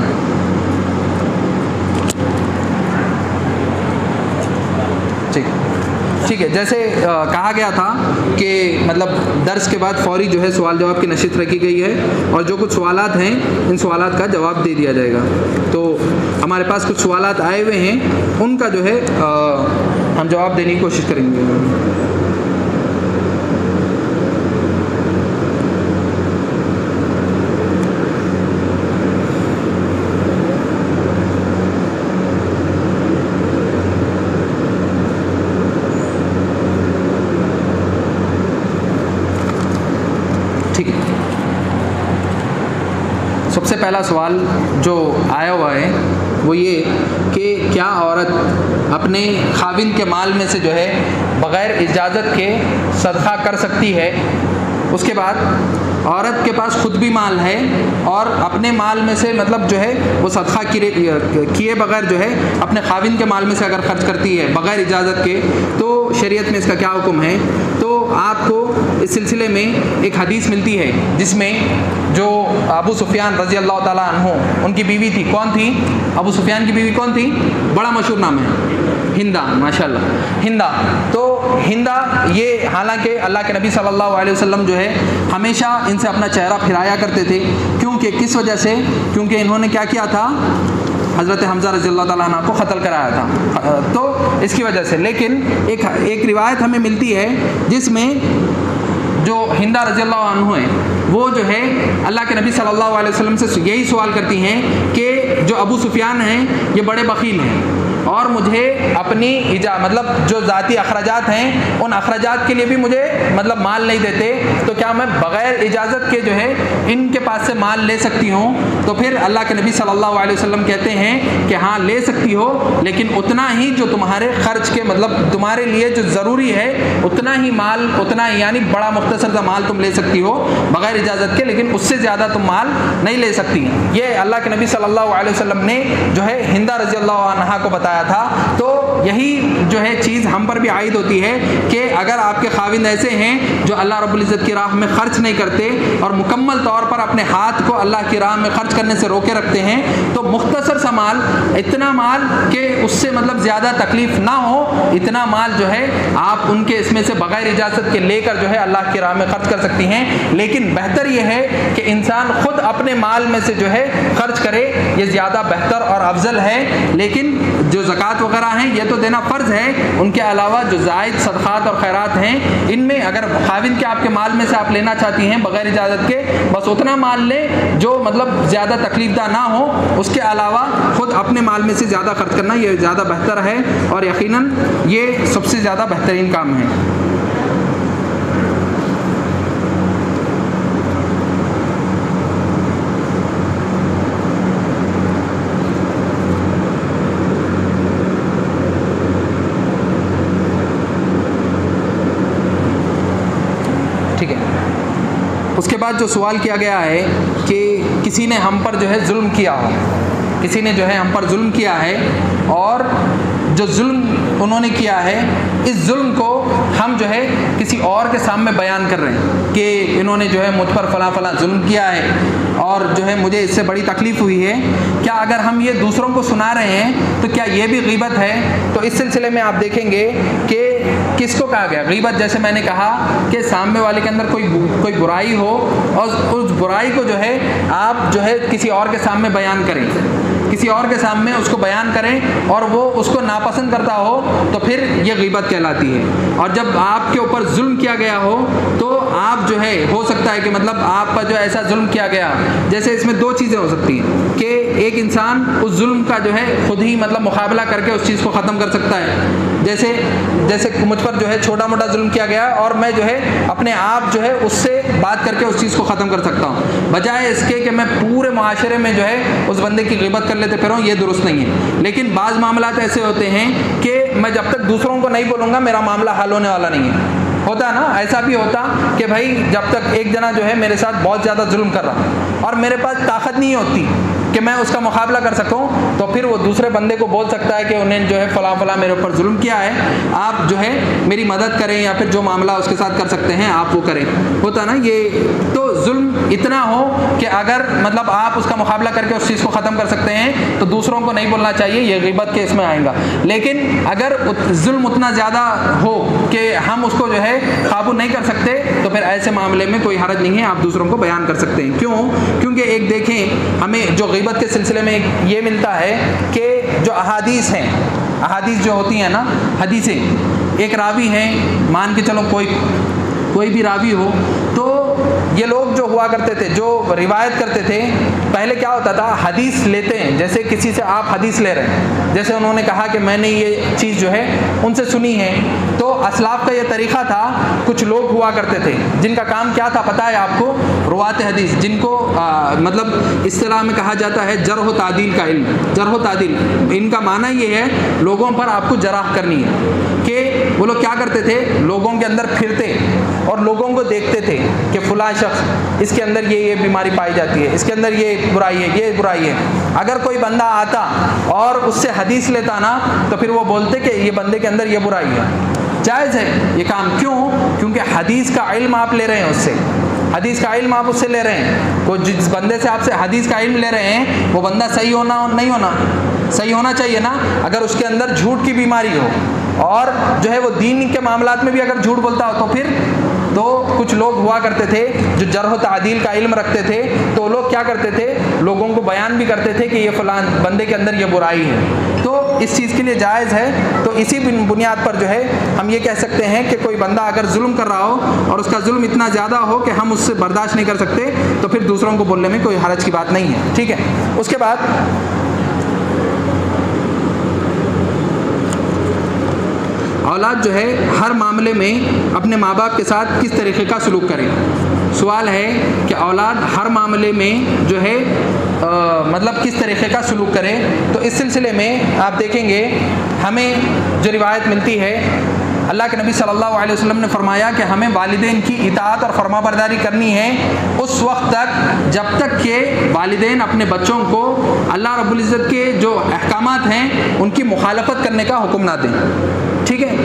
ٹھیک ہے، جیسے کہا گیا تھا کہ مطلب درس کے بعد فوری جو ہے سوال جواب کی نشست رکھی گئی ہے، اور جو کچھ سوالات ہیں ان سوالات کا جواب دے دیا جائے گا۔ تو ہمارے پاس کچھ سوالات آئے ہوئے ہیں، ان کا جو ہے ہم جواب دینے کی کوشش کریں گے۔ سب سے پہلا سوال جو آیا ہوا ہے وہ یہ کہ کیا عورت اپنے خاوند کے مال میں سے جو ہے بغیر اجازت کے صدقہ کر سکتی ہے؟ اس کے بعد عورت کے پاس خود بھی مال ہے اور اپنے مال میں سے مطلب جو ہے وہ صدقہ کیے بغیر جو ہے اپنے خاوند کے مال میں سے اگر خرچ کرتی ہے بغیر اجازت کے تو شریعت میں اس کا کیا حکم ہے؟ تو آپ کو اس سلسلے میں ایک حدیث ملتی ہے جس میں جو ابو سفیان رضی اللہ تعالیٰ عنہ ان کی بیوی تھی، کون تھی؟ ابو سفیان کی بیوی کون تھی؟ بڑا مشہور نام ہے، ہندا، ماشاءاللہ ہندا۔ تو ہندا یہ حالانکہ اللہ کے نبی صلی اللہ علیہ وسلم جو ہے ہمیشہ ان سے اپنا چہرہ پھرایا کرتے تھے، کیونکہ کس وجہ سے؟ کیونکہ انہوں نے کیا کیا تھا؟ حضرت حمزہ رضی اللہ تعالیٰ عنہ کو قتل کرایا تھا، تو اس کی وجہ سے۔ لیکن ایک روایت ہمیں ملتی ہے جس میں جو ہندا رضی اللہ عنہ ہیں وہ جو ہے اللہ کے نبی صلی اللہ علیہ وسلم سے یہی سوال کرتی ہیں کہ جو ابو سفیان ہیں یہ بڑے بخیل ہیں اور مجھے اپنی مطلب جو ذاتی اخراجات ہیں ان اخراجات کے لیے بھی مجھے مطلب مال نہیں دیتے، تو کیا میں بغیر اجازت کے جو ہے ان کے پاس سے مال لے سکتی ہوں؟ تو پھر اللہ کے نبی صلی اللہ علیہ وسلم کہتے ہیں کہ ہاں لے سکتی ہو، لیکن اتنا ہی جو تمہارے خرچ کے مطلب تمہارے لیے جو ضروری ہے اتنا ہی مال، اتنا ہی یعنی بڑا مختصر سا مال تم لے سکتی ہو بغیر اجازت کے، لیکن اس سے زیادہ تم مال نہیں لے سکتی۔ یہ اللہ کے نبی صلی اللہ علیہ وسلم نے جو ہے ہندا رضی اللہ عنہا کو بتایا تھا۔ تو یہی جو ہے چیز ہم پر بھی عائد ہوتی ہے کہ اگر آپ کے خاوند ایسے ہیں جو اللہ رب العزت کی راہ میں خرچ نہیں کرتے اور مکمل طور پر اپنے ہاتھ کو اللہ کی راہ میں خرچ کرنے سے روکے رکھتے ہیں، تو مختصر سا مال، اتنا مال کہ اس سے مطلب زیادہ تکلیف نہ ہو، اتنا مال جو ہے آپ ان کے اس میں سے بغیر اجازت کے لے کر جو ہے اللہ کی راہ میں خرچ کر سکتی ہیں۔ لیکن بہتر یہ ہے کہ انسان خود اپنے مال میں سے جو ہے خرچ کرے، یہ زیادہ بہتر اور افضل ہے۔ لیکن جو زکوٰۃ وغیرہ ہیں یہ تو دینا فرض ہے، ان کے علاوہ جو زائد صدقات اور خیرات ہیں ان میں اگر خاوند کے آپ کے مال میں سے آپ لینا چاہتی ہیں بغیر اجازت کے، بس اتنا مال لیں جو مطلب زیادہ تکلیف دہ نہ ہو، اس کے علاوہ خود اپنے مال میں سے زیادہ خرچ کرنا یہ زیادہ بہتر ہے، اور یقیناً یہ سب سے زیادہ بہترین کام ہے۔ اس کے بعد جو سوال کیا گیا ہے کہ کسی نے ہم پر جو ہے ظلم کیا ہو، کسی نے جو ہے ہم پر ظلم کیا ہے، اور جو ظلم انہوں نے کیا ہے اس ظلم کو ہم جو ہے کسی اور کے سامنے بیان کر رہے ہیں کہ انہوں نے جو ہے مجھ پر فلاں فلاں ظلم کیا ہے اور جو ہے مجھے اس سے بڑی تکلیف ہوئی ہے، کیا اگر ہم یہ دوسروں کو سنا رہے ہیں تو کیا یہ بھی غیبت ہے؟ تو اس سلسلے میں آپ دیکھیں گے کہ کس کو کہا گیا غیبت؟ جیسے میں نے کہا کہ سامنے والے کے اندر کوئی برائی ہو اور اس برائی کو جو ہے آپ جو ہے کسی اور کے سامنے بیان کریں، کسی اور کے سامنے اس کو بیان کریں اور وہ اس کو ناپسند کرتا ہو تو پھر یہ غیبت کہلاتی ہے. اور جب آپ کے اوپر ظلم کیا گیا ہو تو آپ جو ہے ہو سکتا ہے کہ مطلب آپ پر جو ایسا ظلم کیا گیا, جیسے اس میں دو چیزیں ہو سکتی ہیں کہ ایک انسان اس ظلم کا جو ہے خود ہی مطلب مقابلہ کر کے اس چیز کو ختم کر سکتا ہے. جیسے مجھ پر جو ہے چھوٹا موٹا ظلم کیا گیا اور میں جو ہے اپنے آپ جو ہے اس سے بات کر کے اس چیز کو ختم کر سکتا ہوں, بجائے اس کے کہ میں پورے معاشرے میں جو ہے اس بندے کی غیبت کر لیتے پھروں. یہ درست نہیں ہے. لیکن بعض معاملات ایسے ہوتے ہیں کہ میں جب تک دوسروں کو نہیں بولوں گا میرا معاملہ حل ہونے والا نہیں ہے. ہوتا نا, ایسا بھی ہوتا کہ بھائی جب تک ایک جنا جو ہے میرے ساتھ بہت زیادہ ظلم کر رہا اور میرے پاس طاقت نہیں ہوتی کہ میں اس کا مقابلہ کر سکوں, تو پھر وہ دوسرے بندے کو بول سکتا ہے کہ انہیں جو ہے فلاں فلاں میرے اوپر ظلم کیا ہے, آپ جو ہے میری مدد کریں یا پھر جو معاملہ اس کے ساتھ کر سکتے ہیں آپ وہ کریں. ہوتا نا یہ, تو ظلم اتنا ہو کہ اگر مطلب آپ اس کا مقابلہ کر کے اس چیز کو ختم کر سکتے ہیں تو دوسروں کو نہیں بولنا چاہیے, یہ غیبت کے اس میں آئے گا. لیکن اگر ظلم اتنا زیادہ ہو کہ ہم اس کو جو ہے قابو نہیں کر سکتے تو پھر ایسے معاملے میں کوئی حرج نہیں ہے, آپ دوسروں کو بیان کر سکتے ہیں. کیونکہ ایک دیکھیں ہمیں جو غیبت کے سلسلے میں یہ ملتا ہے کہ جو احادیث ہیں, احادیث جو ہوتی ہیں نا, حدیثیں, ایک راوی ہیں, مان کے چلو کوئی بھی راوی ہو, تو یہ لوگ جو ہوا کرتے تھے جو روایت کرتے تھے, پہلے کیا ہوتا تھا حدیث لیتے ہیں, جیسے کسی سے آپ حدیث لے رہے ہیں, جیسے انہوں نے کہا کہ میں نے یہ چیز جو ہے ان سے سنی ہے, تو اسلاف کا یہ طریقہ تھا. کچھ لوگ ہوا کرتے تھے جن کا کام کیا تھا پتہ ہے آپ کو, روات حدیث, جن کو مطلب اصطلاح میں کہا جاتا ہے جرح و تعدیل کا علم. جرح و تعدیل ان کا معنی یہ ہے لوگوں پر آپ کو جرح کرنی ہے, کہ وہ لوگ کیا کرتے تھے, لوگوں کے اندر پھرتے اور لوگوں کو دیکھتے تھے کہ فلاں شخص اس کے اندر یہ بیماری پائی جاتی ہے, اس کے اندر یہ برائی ہے, یہ برائی ہے. اگر کوئی بندہ آتا اور اس سے حدیث لیتا نا تو پھر وہ بولتے کہ یہ بندے کے اندر یہ برائی ہے. جائز ہے یہ کام, کیونکہ حدیث کا علم آپ لے رہے ہیں اس سے, حدیث کا علم آپ اس سے لے رہے ہیں. کوئی جس بندے سے آپ سے حدیث کا علم لے رہے ہیں وہ بندہ صحیح ہونا نہیں ہونا, صحیح ہونا چاہیے نا. اگر اس کے اندر جھوٹ کی بیماری ہو اور جو ہے وہ دین کے معاملات میں بھی اگر جھوٹ بولتا ہو تو کچھ لوگ ہوا کرتے تھے جو جرح و تعدیل کا علم رکھتے تھے, تو وہ لوگ کیا کرتے تھے, لوگوں کو بیان بھی کرتے تھے کہ یہ فلاں بندے کے اندر یہ برائی ہے. تو اس چیز کے لیے جائز ہے. تو اسی بنیاد پر جو ہے ہم یہ کہہ سکتے ہیں کہ کوئی بندہ اگر ظلم کر رہا ہو اور اس کا ظلم اتنا زیادہ ہو کہ ہم اس سے برداشت نہیں کر سکتے تو پھر دوسروں کو بولنے میں کوئی حرج کی بات نہیں ہے. ٹھیک ہے. اس کے بعد اولاد جو ہے ہر معاملے میں اپنے ماں باپ کے ساتھ کس طریقے کا سلوک کرے. سوال ہے کہ اولاد ہر معاملے میں جو ہے مطلب کس طریقے کا سلوک کرے. تو اس سلسلے میں آپ دیکھیں گے ہمیں جو روایت ملتی ہے, اللہ کے نبی صلی اللہ علیہ وسلم نے فرمایا کہ ہمیں والدین کی اطاعت اور فرما برداری کرنی ہے اس وقت تک جب تک کہ والدین اپنے بچوں کو اللہ رب العزت کے جو احکامات ہیں ان کی مخالفت کرنے کا حکم نہ دیں. ٹھیک ہے.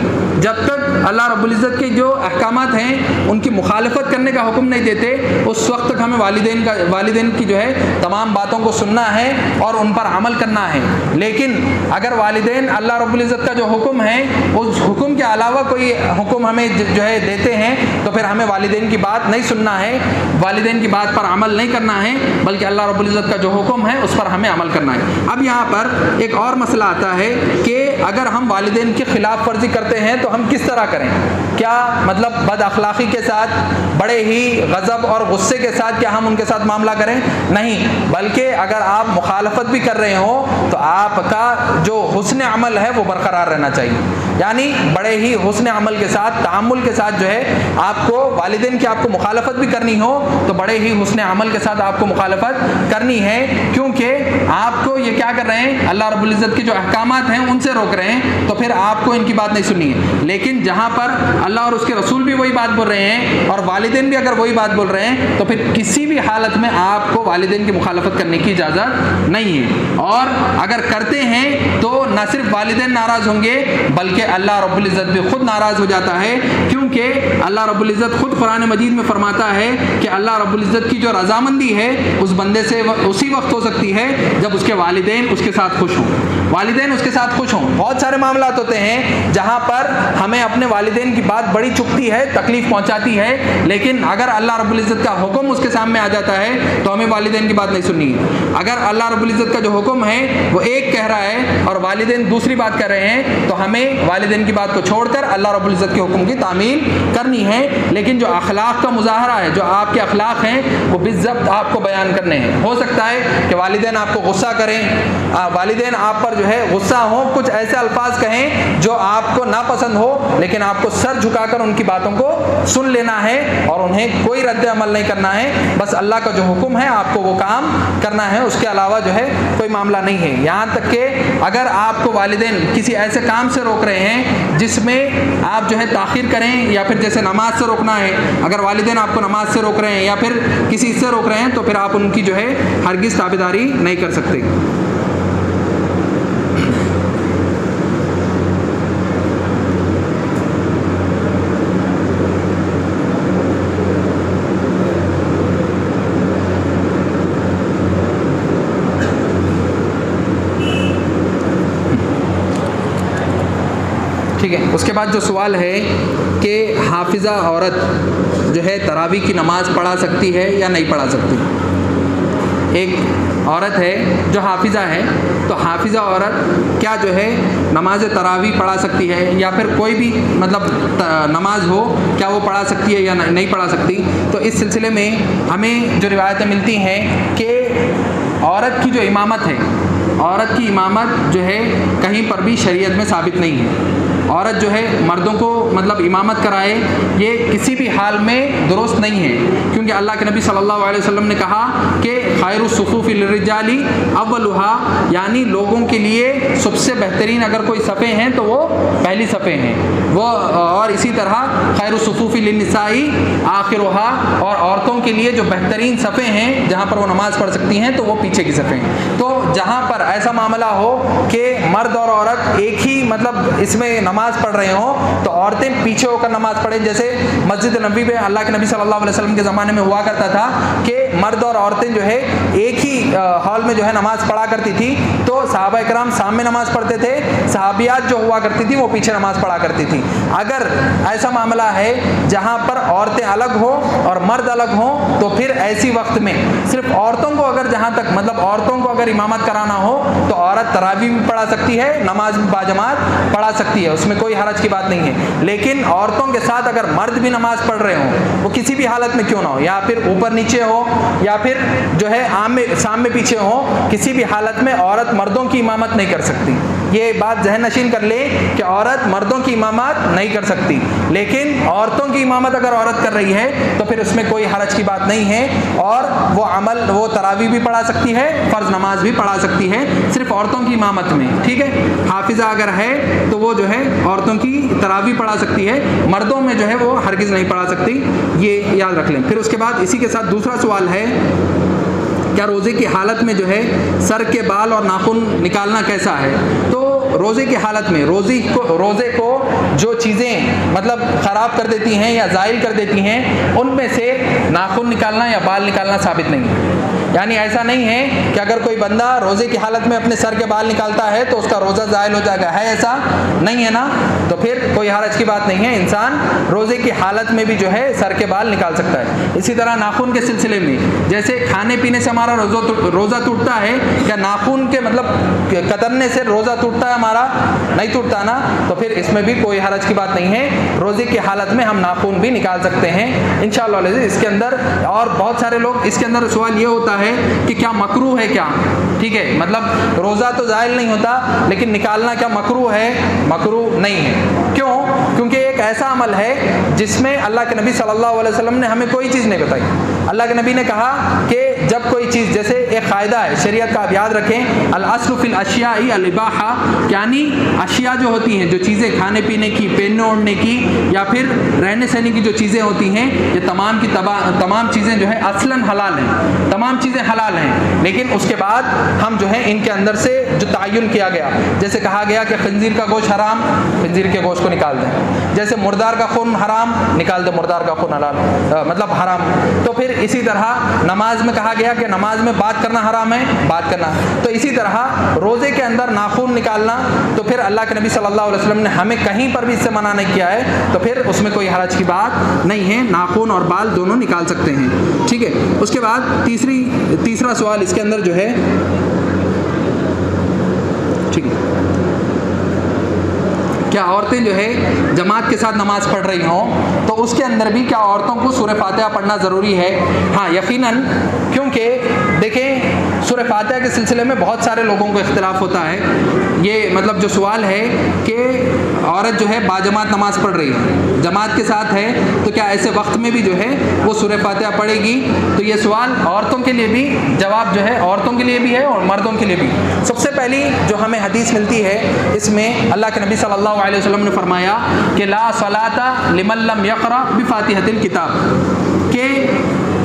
جب تک اللہ رب العزت کے جو احکامات ہیں ان کی مخالفت کرنے کا حکم نہیں دیتے اس وقت تک ہمیں والدین کی جو ہے تمام باتوں کو سننا ہے اور ان پر عمل کرنا ہے. لیکن اگر والدین اللہ رب العزت کا جو حکم ہے اس حکم کے علاوہ کوئی حکم ہمیں جو ہے دیتے ہیں تو پھر ہمیں والدین کی بات نہیں سننا ہے, والدین کی بات پر عمل نہیں کرنا ہے, بلکہ اللہ رب العزت کا جو حکم ہے اس پر ہمیں عمل کرنا ہے. اب یہاں پر ایک اور مسئلہ آتا ہے کہ اگر ہم والدین کی خلاف ورزی کرتے ہیں تو ہم کس طرح کریں. کیا مطلب بد اخلاقی کے ساتھ, بڑے ہی غضب اور غصے کے ساتھ کیا ہم ان کے ساتھ معاملہ کریں؟ نہیں, بلکہ اگر آپ مخالفت بھی کر رہے ہوں تو آپ کا جو حسن عمل ہے وہ برقرار رہنا چاہیے. یعنی بڑے ہی حسن عمل کے ساتھ, تعامل کے ساتھ جو ہے آپ کو والدین کی آپ کو مخالفت بھی کرنی ہو تو بڑے ہی حسن عمل کے ساتھ آپ کو مخالفت کرنی ہے, کیونکہ آپ کو یہ کیا کر رہے ہیں, اللہ رب العزت کے جو احکامات ہیں ان سے روک رہے ہیں, تو پھر آپ کو ان کی بات نہیں سننی ہے. لیکن جہاں پر اللہ اور اس کے رسول بھی وہی بات بول رہے ہیں اور والدین بھی اگر وہی بات بول رہے ہیں تو پھر کسی بھی حالت میں آپ کو والدین کی مخالفت کرنے کی اجازت نہیں ہے. اور اگر کرتے ہیں تو نہ صرف والدین ناراض ہوں گے بلکہ اللہ رب العزت بھی خود ناراض ہو جاتا ہے, کیونکہ اللہ رب العزت خود قرآن مجید میں فرماتا ہے کہ اللہ رب العزت کی جو رضامندی ہے اس بندے سے اسی وقت ہو سکتی ہے جب اس کے والدین اس کے ساتھ خوش ہوں. والدین اس کے ساتھ خوش ہوں. بہت سارے معاملات ہوتے ہیں جہاں پر ہمیں اپنے والدین کی بات بڑی چکتی ہے, تکلیف پہنچاتی ہے, لیکن اگر اللہ رب العزت کا حکم اس کے سامنے آ جاتا ہے تو ہمیں والدین کی بات نہیں سننی ہے. اگر اللہ رب العزت کا جو حکم ہے وہ ایک کہہ رہا ہے اور والدین دوسری بات کر رہے ہیں تو ہمیں والدین کی بات کو چھوڑ کر اللہ رب العزت کے حکم کی تعمیل کرنی ہے. لیکن جو اخلاق کا مظاہرہ ہے, جو آپ کے اخلاق ہیں, وہ بالضبط آپ کو بیان کرنے ہیں. ہو سکتا ہے کہ والدین آپ کو غصہ کریں, والدین آپ پر جو ہے غصہ ہوں, کچھ ایسے الفاظ کہیں جو آپ کو ناپسند ہو, لیکن آپ کو سر جھکا کر ان کی باتوں کو سن لینا ہے اور انہیں کوئی رد عمل نہیں کرنا ہے. بس اللہ کا جو حکم ہے آپ کو وہ کام کرنا ہے, اس کے علاوہ جو ہے کوئی معاملہ نہیں ہے. یہاں تک کہ اگر آپ کو والدین کسی ایسے کام سے روک رہے ہیں جس میں آپ جو ہے تاخیر کریں, یا پھر جیسے نماز سے روکنا ہے, اگر والدین آپ کو نماز سے روک رہے ہیں یا پھر کسی سے روک رہے ہیں تو پھر آپ ان کی جو ہے ہرگز تابعداری نہیں کر سکتے. ٹھیک ہے. اس کے بعد جو سوال ہے کہ حافظہ عورت جو ہے تراویح کی نماز پڑھا سکتی ہے یا نہیں پڑھا سکتی. ایک عورت ہے جو حافظہ ہے, تو حافظہ عورت کیا جو ہے نماز تراویح پڑھا سکتی ہے یا پھر کوئی بھی مطلب نماز ہو, کیا وہ پڑھا سکتی ہے یا نہیں پڑھا سکتی. تو اس سلسلے میں ہمیں جو روایتیں ملتی ہیں کہ عورت کی جو امامت ہے, عورت کی امامت جو ہے کہیں پر بھی شریعت میں ثابت نہیں ہے. عورت جو ہے مردوں کو مطلب امامت کرائے, یہ کسی بھی حال میں درست نہیں ہے, کیونکہ اللہ کے نبی صلی اللہ علیہ وسلم نے کہا کہ خیر الصفوف للرجال اولها, یعنی لوگوں کے لیے سب سے بہترین اگر کوئی صفیں ہیں تو وہ پہلی صفیں ہیں وہ, اور اسی طرح خیر الصفوف للنساء آخرها, اور عورتوں کے لیے جو بہترین صفیں ہیں جہاں پر وہ نماز پڑھ سکتی ہیں تو وہ پیچھے کی صفیں ہیں. تو جہاں پر ایسا معاملہ ہو کہ مرد اور عورت ایک ہی مطلب اس میں نماز پڑھ رہے ہوں تو عورتیں پیچھے ہو کر نماز پڑھیں. جیسے مسجد نبوی میں اللہ کے نبی صلی اللہ علیہ وسلم کے زمانے میں ہوا کرتا تھا کہ مرد اور عورتیں جو ہے ایک ہی ہال میں جو ہے نماز پڑھا کرتی تھی, تو صحابہ کرام سامنے نماز پڑھتے تھے, صحابیات جو ہوا کرتی تھی وہ پیچھے نماز پڑھا کرتی تھی. اگر ایسا معاملہ ہے جہاں پر عورتیں الگ ہوں اور مرد الگ ہوں تو پھر ایسی وقت میں صرف عورتوں کو اگر جہاں تک مطلب عورتوں کو اگر امامت کرانا ہو تو عورت تراویح بھی پڑھا سکتی ہے, نماز بھی باجماعت پڑھا سکتی ہے, اس میں کوئی حرج کی بات نہیں ہے. لیکن عورتوں کے ساتھ اگر مرد بھی نماز پڑھ رہے ہوں, وہ کسی بھی حالت میں کیوں نہ ہو, یا پھر اوپر نیچے ہو یا پھر جو ہے سامنے پیچھے ہو, کسی بھی حالت میں عورت مردوں کی امامت نہیں کر سکتی. یہ بات ذہن نشین کر لیں کہ عورت مردوں کی امامت نہیں کر سکتی, لیکن عورتوں کی امامت اگر عورت کر رہی ہے تو پھر اس میں کوئی حرج کی بات نہیں ہے, اور وہ تراویح بھی پڑھا سکتی ہے, فرض نماز بھی پڑھا سکتی ہے, صرف عورتوں کی امامت میں. ٹھیک ہے. حافظہ اگر ہے تو وہ جو ہے عورتوں کی تراویح پڑھا سکتی ہے, مردوں میں جو ہے وہ ہرگز نہیں پڑھا سکتی, یہ یاد رکھ لیں. پھر اس کے بعد اسی کے ساتھ دوسرا سوال ہے کیا روزے کی حالت میں جو ہے سر کے بال اور ناخن نکالنا کیسا ہے. تو روزے کی حالت میں روزے کو جو چیزیں مطلب خراب کر دیتی ہیں یا زائل کر دیتی ہیں ان میں سے ناخن نکالنا یا بال نکالنا ثابت نہیں ہے. یعنی ایسا نہیں ہے کہ اگر کوئی بندہ روزے کی حالت میں اپنے سر کے بال نکالتا ہے تو اس کا روزہ زائل ہو جائے گا, ہے ایسا نہیں ہے نا, تو پھر کوئی حرج کی بات نہیں ہے, انسان روزے کی حالت میں بھی جو ہے سر کے بال نکال سکتا ہے. اسی طرح ناخن کے سلسلے میں جیسے کھانے پینے سے ہمارا روزہ ٹوٹتا ہے, کیا ناخن کے مطلب کترنے سے روزہ ٹوٹتا ہے ہمارا, نہیں ٹوٹتا نا, تو پھر اس میں بھی کوئی حرج کی بات نہیں ہے. روزے کی حالت میں ہم ناخن بھی نکال سکتے ہیں انشاءاللہ. اس کے اندر اور بہت سارے لوگ اس کے اندر سوال یہ ہوتا ہے کہ کیا مکروہ ہے کیا. ٹھیک ہے, مطلب روزہ تو زائل نہیں ہوتا لیکن نکالنا کیا مکروہ ہے, مکروہ نہیں ہے. کیوں؟ کیونکہ ایک ایسا عمل ہے جس میں اللہ کے نبی صلی اللہ علیہ وسلم نے ہمیں کوئی چیز نہیں بتائی. اللہ کے نبی نے کہا کہ جب کوئی چیز, جیسے ایک قاعدہ ہے شریعت کا, آپ یاد رکھیں, الاصل فی الاشیاء الاباحہ, یعنی اشیاء جو ہوتی ہیں, جو چیزیں کھانے پینے کی, پہننے اوڑھنے کی یا پھر رہنے سہنے کی جو چیزیں ہوتی ہیں, یہ تمام چیزیں جو ہے اصلاً حلال ہیں, تمام چیزیں حلال ہیں. لیکن اس کے بعد ہم جو ہے ان کے اندر سے جو تعین کیا گیا, جیسے کہا گیا کہ خنزیر کا گوشت حرام, خنزیر کے گوشت کو نکال دیں. جیسے مردار کا خون حرام, نکال دیں مردار کا خون حلال مطلب حرام. تو پھر اسی طرح نماز میں کہا کہا گیا کہ نماز میں بات کرنا حرام ہے، بات کرنا. تو اسی طرح روزے کے اندر ناخن نکالنا، تو پھر اللہ کے نبی صلی اللہ علیہ وسلم نے ہمیں کہیں پر بھی اس سے منع نہیں کیا ہے، تو پھر اس میں کوئی حرج کی بات نہیں ہے، ناخن اور بال دونوں نکال سکتے ہیں. ٹھیک ہے. اس کے بعد تیسرا سوال اس کے اندر جو ہے، ٹھیک ہے، کیا عورتیں جو ہے جماعت کے ساتھ نماز پڑھ رہی ہوں تو اس کے اندر بھی کیا عورتوں کو سورہ فاتحہ پڑھنا ضروری ہے؟ ہاں یقیناً، کیونکہ دیکھیں سورہ فاتحہ کے سلسلے میں بہت سارے لوگوں کو اختلاف ہوتا ہے. یہ مطلب جو سوال ہے کہ عورت جو ہے باجماعت نماز پڑھ رہی ہے، جماعت کے ساتھ ہے، تو کیا ایسے وقت میں بھی جو ہے وہ سورہ فاتحہ پڑھے گی؟ تو یہ سوال عورتوں کے لیے بھی، جواب جو ہے عورتوں کے لیے بھی ہے اور مردوں کے لیے بھی. سب سے پہلی جو ہمیں حدیث ملتی ہے اس میں اللہ کے نبی صلی اللہ علیہ وسلم نے فرمایا کہ لا صلاۃ لمن لم یقرأ بفاتحۃ الکتاب، کہ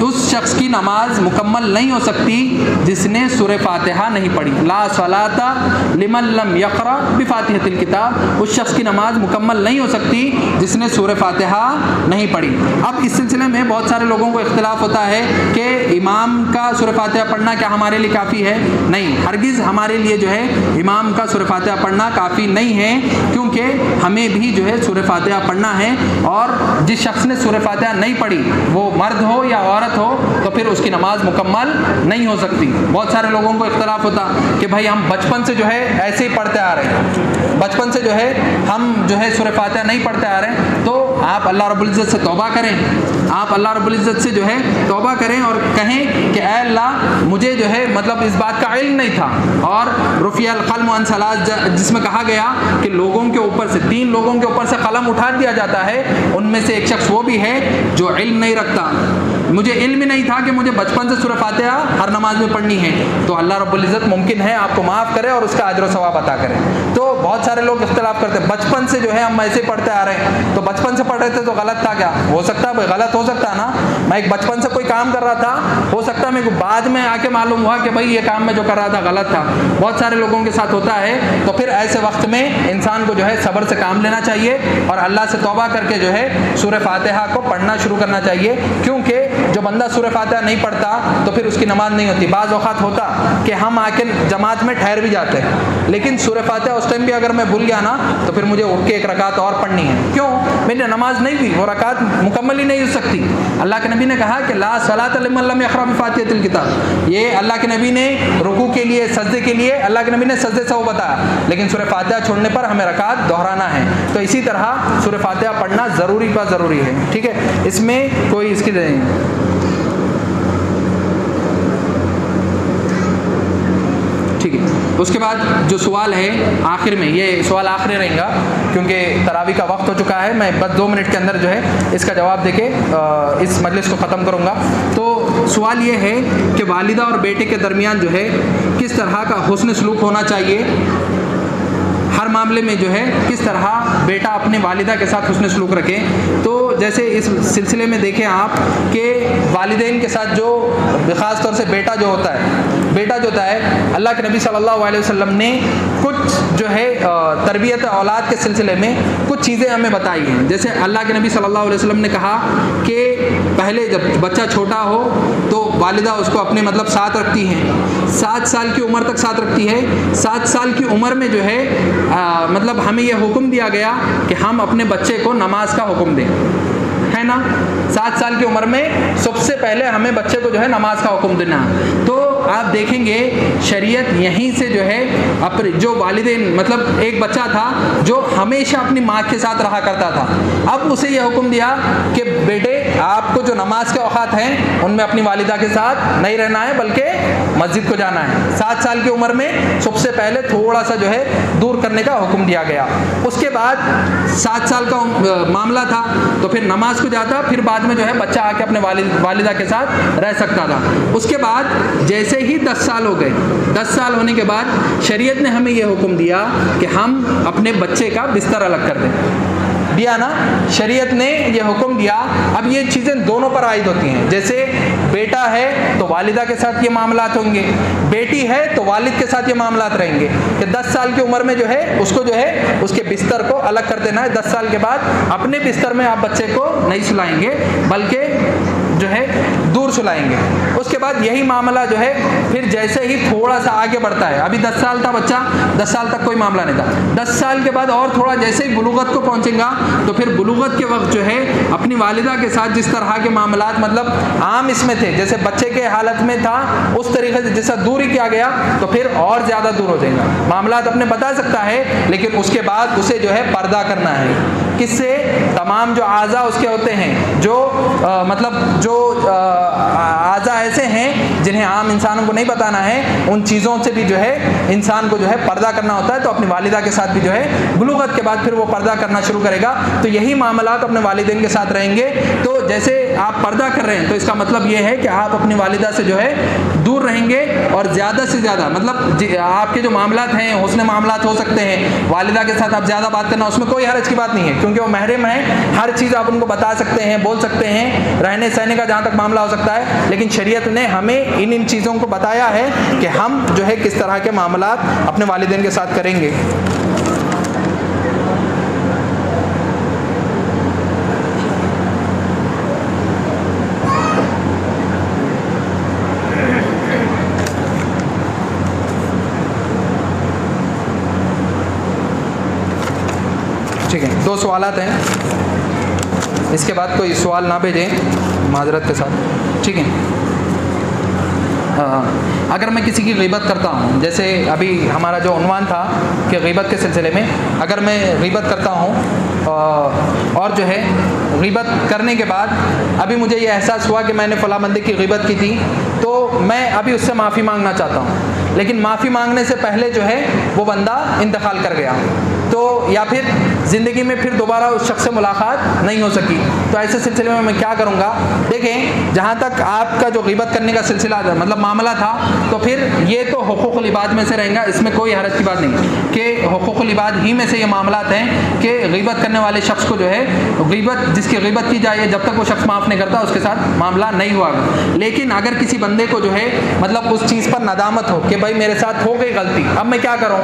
اس شخص کی نماز مکمل نہیں ہو سکتی جس نے سورہ فاتحہ نہیں پڑھی. لا صلاۃ لمن لم یقرأ بفاتحۃ الکتاب، اس شخص کی نماز مکمل نہیں ہو سکتی جس نے سورہ فاتحہ نہیں پڑھی. اب اس سلسلے میں بہت سارے لوگوں کو اختلاف ہوتا ہے کہ امام کا سورہ فاتحہ پڑھنا کیا ہمارے لیے کافی ہے؟ نہیں، ہرگز ہمارے لیے جو ہے امام کا سورہ فاتحہ پڑھنا کافی نہیں ہے، کیونکہ ہمیں بھی جو ہے سورہ فاتحہ پڑھنا ہے. اور جس شخص نے سورہ فاتحہ نہیں پڑھی، وہ مرد ہو یا عورت ہو، تو پھر اس کی نماز مکمل نہیں ہو سکتی. بہت سارے لوگوں کو اختلاف ہوتا کہ بھائی ہم بچپن سے جو ہے ایسے ہی پڑھتے آ رہے ہیں، بچپن سے جو ہے ہم جو ہے سورہ فاتحہ نہیں پڑھتے آ رہے ہیں. تو آپ اللہ رب العزت سے توبہ کریں، آپ اللہ رب العزت سے جو ہے توبہ کریں اور کہیں کہ اے اللہ مجھے جو ہے مطلب اس بات کا علم نہیں تھا. اور رفیع القلم عن ثلاث، جس میں کہا گیا کہ لوگوں کے اوپر سے 3 لوگوں کے اوپر سے قلم اٹھا دیا جاتا ہے، ان میں سے ایک شخص وہ بھی ہے جو علم نہیں رکھتا. مجھے علم ہی نہیں تھا کہ مجھے بچپن سے سورہ فاتحہ ہر نماز میں پڑھنی ہے. تو اللہ رب العزت ممکن ہے آپ کو معاف کرے اور اس کا اجر و ثواب عطا کرے. تو بہت سارے لوگ اختلاف کرتے ہیں بچپن سے جو ہے ہم ایسے پڑھتے آ رہے ہیں، تو بچپن سے پڑھ رہے تھے تو غلط تھا کیا؟ ہو سکتا ہے بھائی غلط ہو سکتا ہے نا. میں ایک بچپن سے کوئی کام کر رہا تھا، ہو سکتا ہے میرے کو بعد میں آ کے معلوم ہوا کہ بھائی یہ کام میں جو کر رہا تھا غلط تھا. بہت سارے لوگوں کے ساتھ ہوتا ہے. تو پھر ایسے وقت میں انسان کو جو ہے صبر سے کام لینا چاہیے اور اللہ سے توبہ کر کے جو ہے سورہ فاتحہ کو پڑھنا شروع کرنا چاہیے. کیونکہ جو بندہ سورہ فاتحہ نہیں پڑھتا تو پھر اس کی نماز نہیں ہوتی. بعض اوقات ہوتا کہ ہم آ کے جماعت میں ٹھہر بھی جاتے ہیں، لیکن سورہ فاتحہ اس ٹائم بھی اگر میں بھول گیا نا تو پھر مجھے اٹھ کے 1 رکعت اور پڑھنی ہے. کیوں؟ میری نماز نہیں ہوئی، وہ رکعت مکمل ہی نہیں ہو سکتی. اللہ کے نبی نے کہا کہ لا صلاۃ لمن لم یقرأ بفاتحۃ الکتاب. یہ اللہ کے نبی نے رکوع کے لیے، سجدے کے لیے اللہ کے نبی نے سجدے سے وہ بتایا، لیکن سورہ فاتحہ چھوڑنے پر ہمیں رکعت دہرانا ہے. تو اسی طرح سورہ فاتحہ پڑھنا ضروری کا ضروری ہے. ٹھیک ہے، اس میں کوئی اس کی ٹھیک ہے. اس کے بعد جو سوال ہے آخر میں، یہ سوال آخری رہے گا کیونکہ تراویح کا وقت ہو چکا ہے. میں بس 2 منٹ کے اندر جو ہے اس کا جواب دے کے اس مجلس کو ختم کروں گا. تو سوال یہ ہے کہ والدہ اور بیٹے کے درمیان جو ہے کس طرح کا حسن سلوک ہونا چاہیے؟ ہر معاملے میں جو ہے کس طرح بیٹا اپنے والدہ کے ساتھ حسن سلوک رکھے. تو جیسے اس سلسلے میں دیکھیں آپ کہ والدین کے ساتھ جو خاص طور سے بیٹا جو ہوتا ہے اللہ کے نبی صلی اللہ علیہ وسلم نے کچھ جو ہے تربیت اولاد کے سلسلے میں کچھ چیزیں ہمیں بتائی ہیں. جیسے اللہ کے نبی صلی اللہ علیہ وسلم نے کہا کہ پہلے جب بچہ چھوٹا ہو تو والدہ اس کو اپنے مطلب ساتھ رکھتی ہیں، 7 سال کی عمر تک ساتھ رکھتی ہے. 7 سال کی عمر میں جو ہے مطلب ہمیں یہ حکم دیا گیا کہ ہم اپنے بچے کو نماز کا حکم دیں، ہے نا. 7 سال کی عمر میں سب سے پہلے ہمیں بچے کو جو ہے نماز کا حکم دینا. تو آپ دیکھیں گے شریعت یہیں سے جو ہے اپنے جو والدین مطلب ایک بچہ تھا جو ہمیشہ اپنی ماں کے ساتھ رہا کرتا تھا، اب اسے یہ حکم دیا کہ بیٹے آپ کو جو نماز کے اوقات ہیں ان میں اپنی والدہ کے ساتھ نہیں رہنا ہے بلکہ مسجد کو جانا ہے. 7 سال کی عمر میں سب سے پہلے تھوڑا سا جو ہے دور کرنے کا حکم دیا گیا. اس کے بعد 7 سال کا معاملہ تھا تو پھر نماز کو جاتا، پھر بعد میں جو ہے بچہ آ کے اپنے والدہ کے ساتھ رہ سکتا تھا. اس کے بعد جیسے ہی 10 سال ہو گئے، 10 سال ہونے کے بعد شریعت نے ہمیں یہ حکم دیا کہ ہم اپنے بچے کا بستر الگ کر دیں. دیا نا، شریعت نے یہ حکم دیا. اب یہ چیزیں دونوں پر عائد ہوتی ہیں. جیسے بیٹا ہے تو والدہ کے ساتھ یہ معاملات ہوں گے، بیٹی ہے تو والد کے ساتھ یہ معاملات رہیں گے کہ 10 سال کی عمر میں جو ہے اس کو جو ہے اس کے بستر کو الگ کر دینا ہے. 10 سال کے بعد اپنے بستر میں آپ بچے کو نہیں سلائیں گے بلکہ جو ہے دور سلائیں گے. اس کے بعد یہی معاملہ جو ہے پھر جیسے ہی تھوڑا سا آگے بڑھتا ہے, ابھی 10 سال تھا بچہ, 10 سال تک کوئی معاملہ نہیں تھا, 10 سال کے بعد اور تھوڑا جیسے ہی بلوغت کو پہنچے گا تو پھر بلوغت کے وقت جو ہے اپنی والدہ کے ساتھ جس طرح کے معاملات مطلب عام اس میں تھے, جیسے بچے کے حالت میں تھا اس طریقے سے جیسا دور ہی کیا گیا تو پھر اور زیادہ دور ہو جائے گا. معاملات اپنے بتا سکتا ہے لیکن اس کے بعد اسے جو ہے پردہ کرنا ہے. کس سے؟ تمام جو اعضاء اس کے ہوتے ہیں, جو مطلب جو اعضاء ایسے ہیں جنہیں عام انسانوں کو نہیں بتانا ہے, ان چیزوں سے بھی جو ہے انسان کو جو ہے پردہ کرنا ہوتا ہے. تو اپنی والدہ کے ساتھ بھی جو ہے بلوغت کے بعد پھر وہ پردہ کرنا شروع کرے گا. تو یہی معاملات اپنے والدین کے ساتھ رہیں گے. تو جیسے آپ پردہ کر رہے ہیں تو اس کا مطلب یہ ہے کہ آپ اپنی والدہ سے جو ہے دور رہیں گے اور زیادہ سے زیادہ مطلب آپ کے جو معاملات ہیں حسن معاملات ہو سکتے ہیں, والدہ کے ساتھ آپ زیادہ بات کرنا, اس میں کوئی حرج کی بات نہیں ہے کیونکہ وہ محرم ہیں, ہر چیز آپ ان کو بتا سکتے ہیں, بول سکتے ہیں, رہنے سہنے کا جہاں تک معاملہ ہو سکتا ہے. لیکن شریعت نے ہمیں ان چیزوں کو بتایا ہے کہ ہم جو ہے کس طرح کے معاملات اپنے والدین کے ساتھ کریں گے. ٹھیک ہے, 2 سوالات ہیں, اس کے بعد کوئی سوال نہ بھیجیں معذرت کے ساتھ. ٹھیک ہے, اگر میں کسی کی غیبت کرتا ہوں, جیسے ابھی ہمارا جو عنوان تھا کہ غیبت کے سلسلے میں, اگر میں غیبت کرتا ہوں اور جو ہے غیبت کرنے کے بعد ابھی مجھے یہ احساس ہوا کہ میں نے فلاں بندے کی غیبت کی تھی, تو میں ابھی اس سے معافی مانگنا چاہتا ہوں, لیکن معافی مانگنے سے پہلے جو ہے وہ بندہ انتقال کر گیا, تو یا پھر زندگی میں پھر دوبارہ اس شخص سے ملاقات نہیں ہو سکی, تو ایسے سلسلے میں کیا کروں گا؟ دیکھیں, جہاں تک آپ کا جو غیبت کرنے کا سلسلہ مطلب معاملہ تھا, تو پھر یہ تو حقوق العباد میں سے رہیں گا, اس میں کوئی حرج کی بات نہیں کہ حقوق العباد ہی میں سے یہ معاملات ہیں کہ غیبت کرنے والے شخص کو جو ہے غیبت, جس کی غیبت کی جائے جب تک وہ شخص معاف نہیں کرتا اس کے ساتھ معاملہ نہیں ہوا. لیکن اگر کسی بندے کو جو ہے مطلب اس چیز پر ندامت ہو کہ بھائی میرے ساتھ ہو گئی غلطی, اب میں کیا کروں,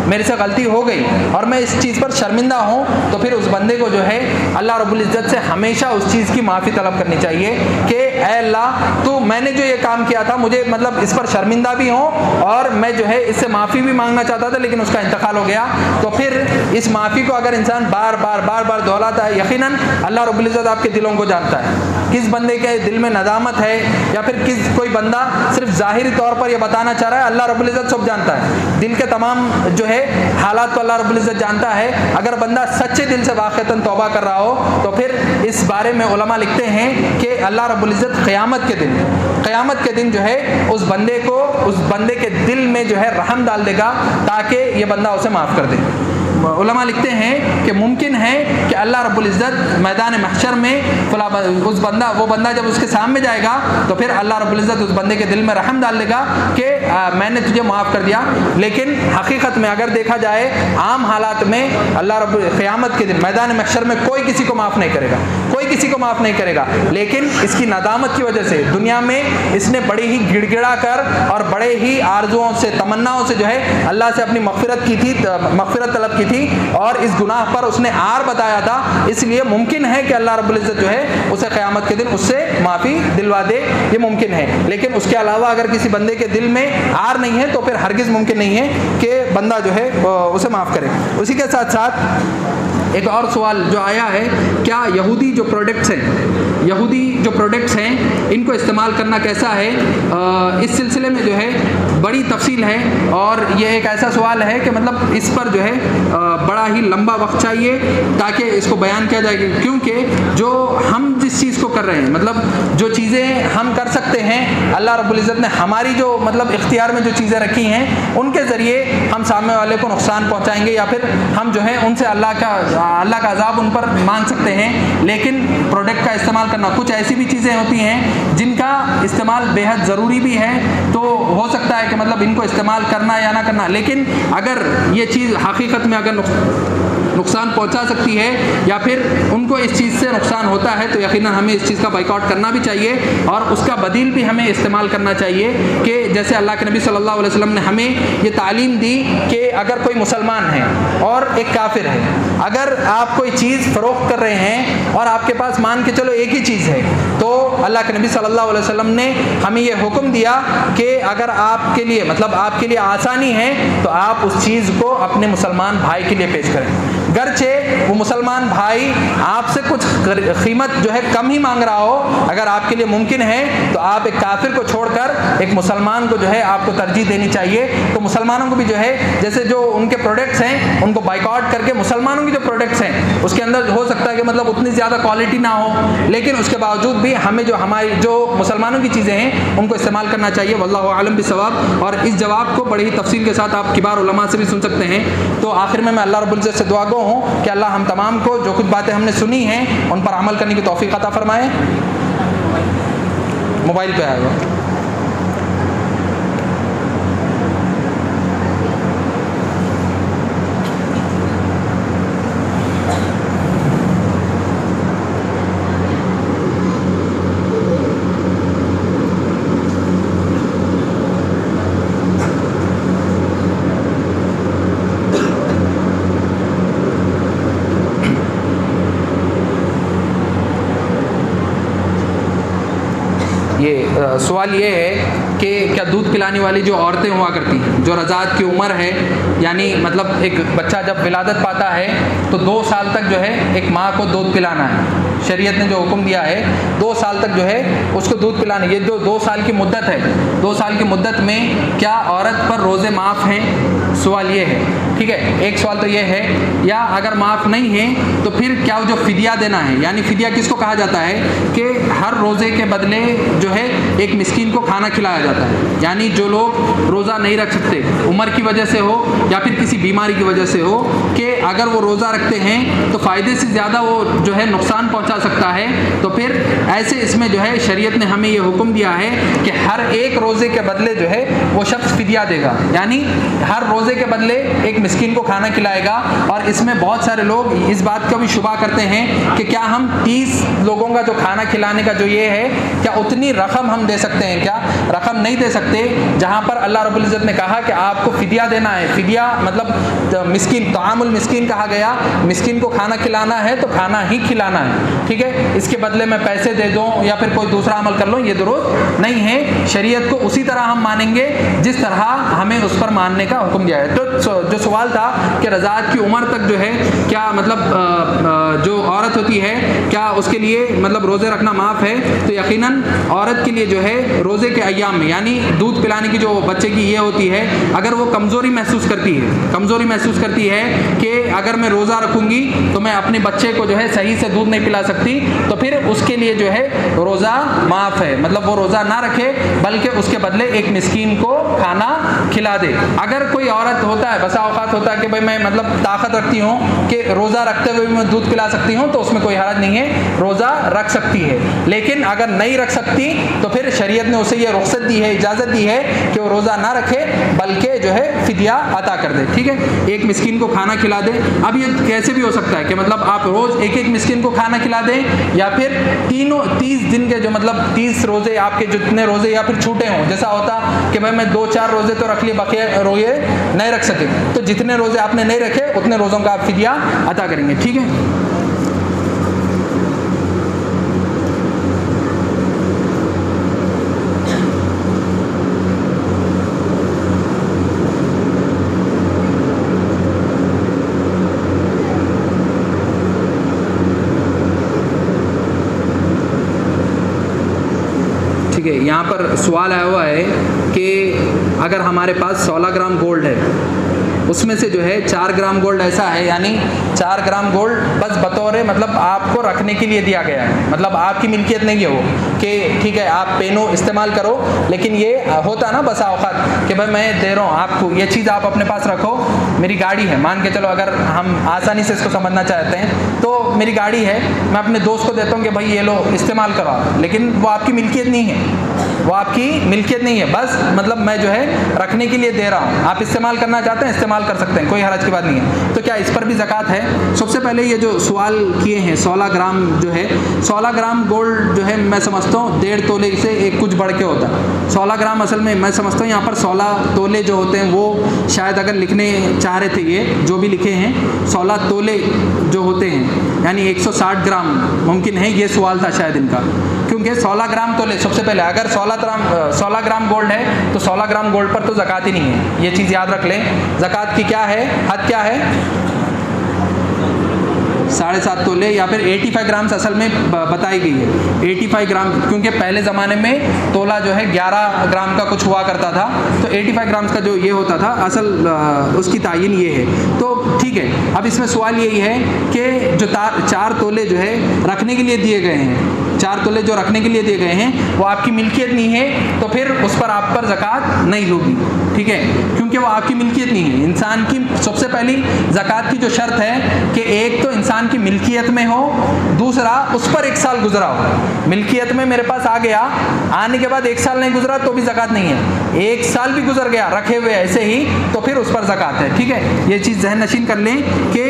میرے سے غلطی ہو گئی اور میں اس چیز پر شرمندہ ہوں, تو پھر اس بندے کو جو ہے اللہ رب العزت سے ہمیشہ اس چیز کی معافی طلب کرنی چاہیے کہ اے اللہ تو میں نے جو یہ کام کیا تھا مجھے مطلب اس پر شرمندہ بھی ہوں اور میں جو ہے اس سے معافی بھی مانگنا چاہتا تھا لیکن اس کا انتقال ہو گیا. تو پھر اس معافی کو اگر انسان بار بار دہراتا ہے, یقیناً اللہ رب العزت آپ کے دلوں کو جانتا ہے, کس بندے کے دل میں ندامت ہے یا پھر کوئی بندہ صرف ظاہری طور پر یہ بتانا چاہ رہا ہے, اللہ رب العزت سب جانتا ہے, دل کے تمام جو ہے حالات کو اللہ رب العزت جانتا ہے. اگر بندہ سچے دل سے واقعتاً توبہ کر رہا ہو تو پھر اس بارے میں علماء لکھتے ہیں کہ اللہ رب العزت قیامت کے دن جو ہے اس بندے کے دل میں جو ہے رحم ڈال دے گا تاکہ یہ بندہ اسے معاف کر دے. علماء لکھتے ہیں کہ ممکن ہے کہ اللہ رب العزت میدان محشر میں وہ بندہ جب اس کے سامنے جائے گا تو پھر اللہ رب العزت اس بندے کے دل میں رحم ڈال دے گا کہ میں نے تجھے معاف کر دیا. لیکن حقیقت میں اگر دیکھا جائے عام حالات میں اللہ رب قیامت کے دن میدان محشر میں کوئی کسی کو معاف نہیں کرے گا, لیکن اس کی ندامت کی وجہ سے دنیا میں اس نے بڑی ہی گڑ گڑا کر اور بڑے ہی آرزوؤں سے تمناؤں سے جو ہے اللہ سے اپنی مغفرت طلب کی تھی اور اس گناہ پر اس نے عار بتایا تھا, اس لیے ممکن ہے کہ اللہ رب العزت جو ہے اسے قیامت کے دن اس سے معافی دلوا دے, یہ ممکن ہے. لیکن اس کے علاوہ اگر کسی بندے کے دل میں عار نہیں ہے تو پھر ہرگز ممکن نہیں ہے کہ بندہ جو ہے اسے معاف کرے. اسی کے ساتھ ساتھ ایک اور سوال جو آیا ہے, کیا یہودی جو پروڈکٹس ہیں ان کو استعمال کرنا کیسا ہے؟ اس سلسلے میں جو ہے بڑی تفصیل ہے اور یہ ایک ایسا سوال ہے کہ مطلب اس پر جو ہے بڑا ہی لمبا وقت چاہیے تاکہ اس کو بیان کیا جائے گا, کیونکہ جو ہم جس چیز کو کر رہے ہیں مطلب جو چیزیں ہم کر سکتے ہیں اللہ رب العزت نے ہماری جو مطلب اختیار میں جو چیزیں رکھی ہیں ان کے ذریعے ہم سامنے والے کو نقصان پہنچائیں گے یا پھر ہم جو ہے ان سے اللہ کا عذاب ان پر مانگ سکتے ہیں. لیکن پروڈکٹ کا استعمال کرنا, کچھ ایسی بھی چیزیں ہوتی ہیں جن کا استعمال بے حد ضروری بھی ہے, تو ہو سکتا ہے کہ مطلب ان کو استعمال کرنا یا نہ کرنا, لیکن اگر یہ چیز حقیقت میں اگر نقصان پہنچا سکتی ہے یا پھر ان کو اس چیز سے نقصان ہوتا ہے تو یقیناً ہمیں اس چیز کا بائیک آؤٹ کرنا بھی چاہیے اور اس کا بدیل بھی ہمیں استعمال کرنا چاہیے. کہ جیسے اللہ کے نبی صلی اللہ علیہ وسلم نے ہمیں یہ تعلیم دی کہ اگر کوئی مسلمان ہے اور ایک کافر ہے اگر آپ کوئی چیز فروخت کر رہے ہیں اور آپ کے پاس مان کے چلو ایک ہی چیز ہے، تو اللہ کے نبی صلی اللہ علیہ وسلم نے ہمیں یہ حکم دیا کہ اگر آپ کے لیے مطلب آپ کے لیے آسانی ہے تو آپ اس چیز کو اپنے مسلمان بھائی کے لیے پیش کریں، گرچہ وہ مسلمان بھائی آپ سے کچھ قیمت جو ہے کم ہی مانگ رہا ہو، اگر آپ کے لیے ممکن ہے تو آپ ایک کافر کو چھوڑ کر ایک مسلمان کو جو ہے آپ کو ترجیح دینی چاہیے۔ تو مسلمانوں کو بھی جو ہے جیسے جو ان کے پروڈکٹس ہیں ان کو بائیکاٹ کر کے مسلمانوں کی جو پروڈکٹس ہیں اس کے اندر ہو سکتا ہے کہ مطلب اتنی زیادہ کوالٹی نہ ہو، لیکن اس کے باوجود بھی ہمیں جو ہماری جو مسلمانوں کی چیزیں ہیں ان کو استعمال کرنا چاہیے۔ واللہ اعلم بالصواب۔ اور اس جواب کو بڑی ہی تفصیل کے ساتھ آپ کبار علماء سے بھی سن سکتے ہیں۔ تو آخر میں اللہ رب العزت سے دعا گو ہوں کہ اللہ ہم تمام کو جو کچھ باتیں ہم نے سنی ہیں ان پر عمل کرنے کی توفیق عطا فرمائے۔ موبائل پہ آئے گا۔ سوال یہ ہے کہ کیا دودھ پلانے والی جو عورتیں ہوا کرتی ہیں جو رضاعت کی عمر ہے، یعنی مطلب ایک بچہ جب ولادت پاتا ہے تو 2 سال تک جو ہے ایک ماں کو دودھ پلانا ہے، شریعت نے جو حکم دیا ہے 2 سال تک جو ہے اس کو دودھ پلانا، یہ جو 2 سال کی مدت ہے 2 سال کی مدت میں کیا عورت پر روزے معاف ہیں؟ سوال یہ ہے، ٹھیک ہے۔ ایک سوال تو یہ ہے، یا اگر معاف نہیں ہے تو پھر کیا جو فدیہ دینا ہے، یعنی فدیہ کس کو کہا جاتا ہے کہ ہر روزے کے بدلے جو ہے ایک مسکین کو کھانا کھلایا جاتا ہے، یعنی جو لوگ روزہ نہیں رکھ سکتے عمر کی وجہ سے ہو یا پھر کسی بیماری کی وجہ سے ہو، کہ اگر وہ روزہ رکھتے ہیں تو فائدے سے زیادہ وہ جو ہے نقصان پہنچا سکتا ہے، تو پھر ایسے اس میں جو ہے شریعت نے ہمیں یہ حکم دیا ہے کہ ہر ایک روزے کے بدلے جو ہے وہ شخص فدیہ دے گا، یعنی ہر روزے کے بدلے ایک مسکین کو کھانا کھلائے گا۔ اور اس میں بہت سارے لوگ اس بات کا بھی شبہ کرتے ہیں کہ کیا ہم 30 لوگوں کا جو کھانا کھلانے کا جو یہ ہے کیا اتنی رقم ہم دے سکتے ہیں؟ کیا رقم نہیں دے سکتے، جہاں پر اللہ رب العزت نے کہا کہ آپ کو فدیہ دینا ہے۔ فدیہ مطلب مسکین، طعام المسکین کہا گیا، مسکین کو کھانا کھلانا ہے تو کھانا ہی کھلانا ہے، ٹھیک ہے۔ اس کے بدلے میں پیسے دے دوں یا پھر کوئی دوسرا عمل کر لوں، یہ درست نہیں ہے۔ شریعت کو اسی طرح ہم مانیں گے جس طرح ہمیں اس پر ماننے کا حکم دیا ہے۔ تو جو سوال تھا کہ رضاعت کی عمر تک جو ہے کیا مطلب جو عورت ہوتی ہے کیا اس کے لیے مطلب روزے رکھنا معاف ہے، تو یقیناً عورت کے لیے جو ہے روزے کے ایام میں، یعنی دودھ پلانے کی جو بچے کی یہ ہوتی ہے، اگر وہ کمزوری محسوس کرتی ہے کہ اگر میں روزہ رکھوں گی تو میں اپنے بچے کو جو ہے صحیح سے دودھ نہیں پلا سکتی، تو پھر اس کے لیے جو ہے روزہ معاف ہے، مطلب وہ روزہ نہ رکھے بلکہ اس کے بدلے ایک مسکین کو کھانا کھلا دے۔ اگر کوئی عورت ہوتا ہے، بسا اوقات ہوتا ہے کہ بھائی میں مطلب طاقت رکھتی ہوں کہ روزہ رکھتے ہوئے میں دودھ پلا سکتی ہوں، تو اس میں کوئی حرج نہیں ہے، روزہ رکھ سکتی ہے۔ لیکن اگر نہیں رکھ سکتی تو پھر شریعت نے اسے یہ رخصت دی ہے، اجازت دی ہے کہ وہ روزہ نہ رکھے بلکہ جو ہے فدیہ عطا کر دے، ٹھیک ہے، ایک مسکین کو کھانا کھلا دے۔ اب یہ کیسے بھی ہو سکتا ہے کہ مطلب آپ روز ایک مسکین کو کھانا کھلا دیں، یا پھر 30 دن کے جو مطلب 30 روزے آپ کے جتنے روزے یا پھر چھوٹے ہوں، جیسا ہوتا کہ بھائی میں 2-4 روزے تو رکھ لیے بقیہ روزے نہیں رکھ سکے، تو جتنے روزے آپ نے نہیں رکھے اتنے روزوں کا آپ فدیہ عطا کریں گے، ٹھیک ہے۔ یہاں پر سوال آیا ہوا ہے کہ اگر ہمارے پاس 16 گرام گولڈ ہے، اس میں سے جو ہے 4 گرام گولڈ ایسا ہے، یعنی 4 گرام گولڈ بس بطور مطلب آپ کو رکھنے کے لیے دیا گیا ہے، مطلب آپ کی ملکیت نہیں ہے وہ، کہ ٹھیک ہے آپ پینو استعمال کرو، لیکن یہ ہوتا نا بسا اوقات کہ بھائی میں دے رہا ہوں آپ کو یہ چیز، آپ اپنے پاس رکھو، میری گاڑی ہے، مان کے چلو اگر ہم آسانی سے اس کو سمجھنا چاہتے ہیں تو میری گاڑی ہے، میں اپنے دوست کو دیتا ہوں کہ بھائی یہ لو استعمال کرو، لیکن وہ آپ کی ملکیت نہیں ہے، وہ آپ کی ملکیت نہیں ہے، بس مطلب میں جو ہے رکھنے کے لیے دے رہا ہوں، آپ استعمال کرنا چاہتے ہیں استعمال کر سکتے ہیں، کوئی حرج کی بات نہیں ہے۔ تو کیا اس پر بھی زکوٰۃ ہے؟ سب سے پہلے یہ جو سوال کیے ہیں 16 گرام جو ہے، 16 گرام گولڈ جو ہے میں سمجھتا ہوں 1.5 تولے سے ایک کچھ بڑھ کے ہوتا ہے۔ 16 گرام اصل میں سمجھتا ہوں یہاں پر 16 تولے جو ہوتے ہیں وہ شاید اگر لکھنے چاہ رہے تھے، یہ جو بھی لکھے ہیں 16 تولے جو ہوتے ہیں یعنی 160 گرام ممکن ہے، یہ سوال تھا شاید ان کا، کیونکہ 16 گرام تولے سب سے پہلے اگر 16 گرام گولڈ ہے تو 16 گرام گولڈ پر تو زکوٰۃ ہی نہیں ہے، یہ چیز یاد رکھ لیں۔ زکوٰۃ کی کیا ہے حد، کیا ہے 7.5 تولے یا پھر 85 گرام اصل میں بتائی گئی ہے، 85 گرام، کیونکہ پہلے زمانے میں تولہ جو ہے 11 گرام کا کچھ ہوا کرتا تھا، تو 85 گرام کا جو یہ ہوتا تھا اصل اس کی تعین یہ ہے۔ تو ٹھیک ہے، اب اس میں سوال یہی ہے کہ جو 4 تولے جو ہے رکھنے کے لیے دیے گئے ہیں، 4 تولے جو رکھنے کے لیے دیے گئے ہیں وہ آپ کی ملکیت نہیں ہے، تو پھر اس پر آپ پر زکوٰۃ نہیں ہوگی، ٹھیک ہے، کیونکہ وہ آپ کی ملکیت نہیں ہے۔ انسان کی سب سے پہلی زکوٰۃ کی جو شرط ہے کہ ایک تو انسان کی ملکیت میں ہو، دوسرا اس پر 1 سال گزرا ہو۔ ملکیت میں میرے پاس آ گیا، آنے کے بعد 1 سال نہیں گزرا تو بھی زکوٰۃ نہیں ہے، 1 سال بھی گزر گیا رکھے ہوئے ایسے ہی تو پھر اس پر زکوٰۃ ہے، ٹھیک ہے۔ یہ چیز ذہن نشین کر لیں کہ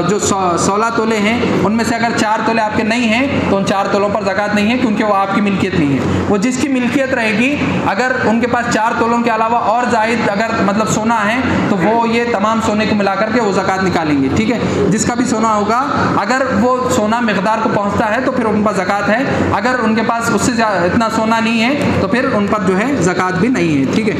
جو 16 تولے ہیں ان میں سے اگر 4 تولے آپ کے نہیں ہیں تو ان 4 تولوں پر زکوٰۃ نہیں ہے، کیونکہ وہ آپ کی ملکیت نہیں ہے۔ وہ جس کی ملکیت رہے گی، اگر ان کے پاس 4 تولوں کے علاوہ اور زائد اگر مطلب سونا ہے تو وہ یہ تمام سونے کو ملا کر کے وہ زکوٰۃ نکالیں گے، ٹھیک ہے۔ جس کا بھی سونا ہوگا اگر وہ سونا مقدار کو پہنچتا ہے تو پھر ان پر زکوٰۃ ہے، اگر ان کے پاس اس سے اتنا سونا نہیں ہے تو پھر ان پر جو ہے زکوٰۃ بھی نہیں ہے، ٹھیک ہے۔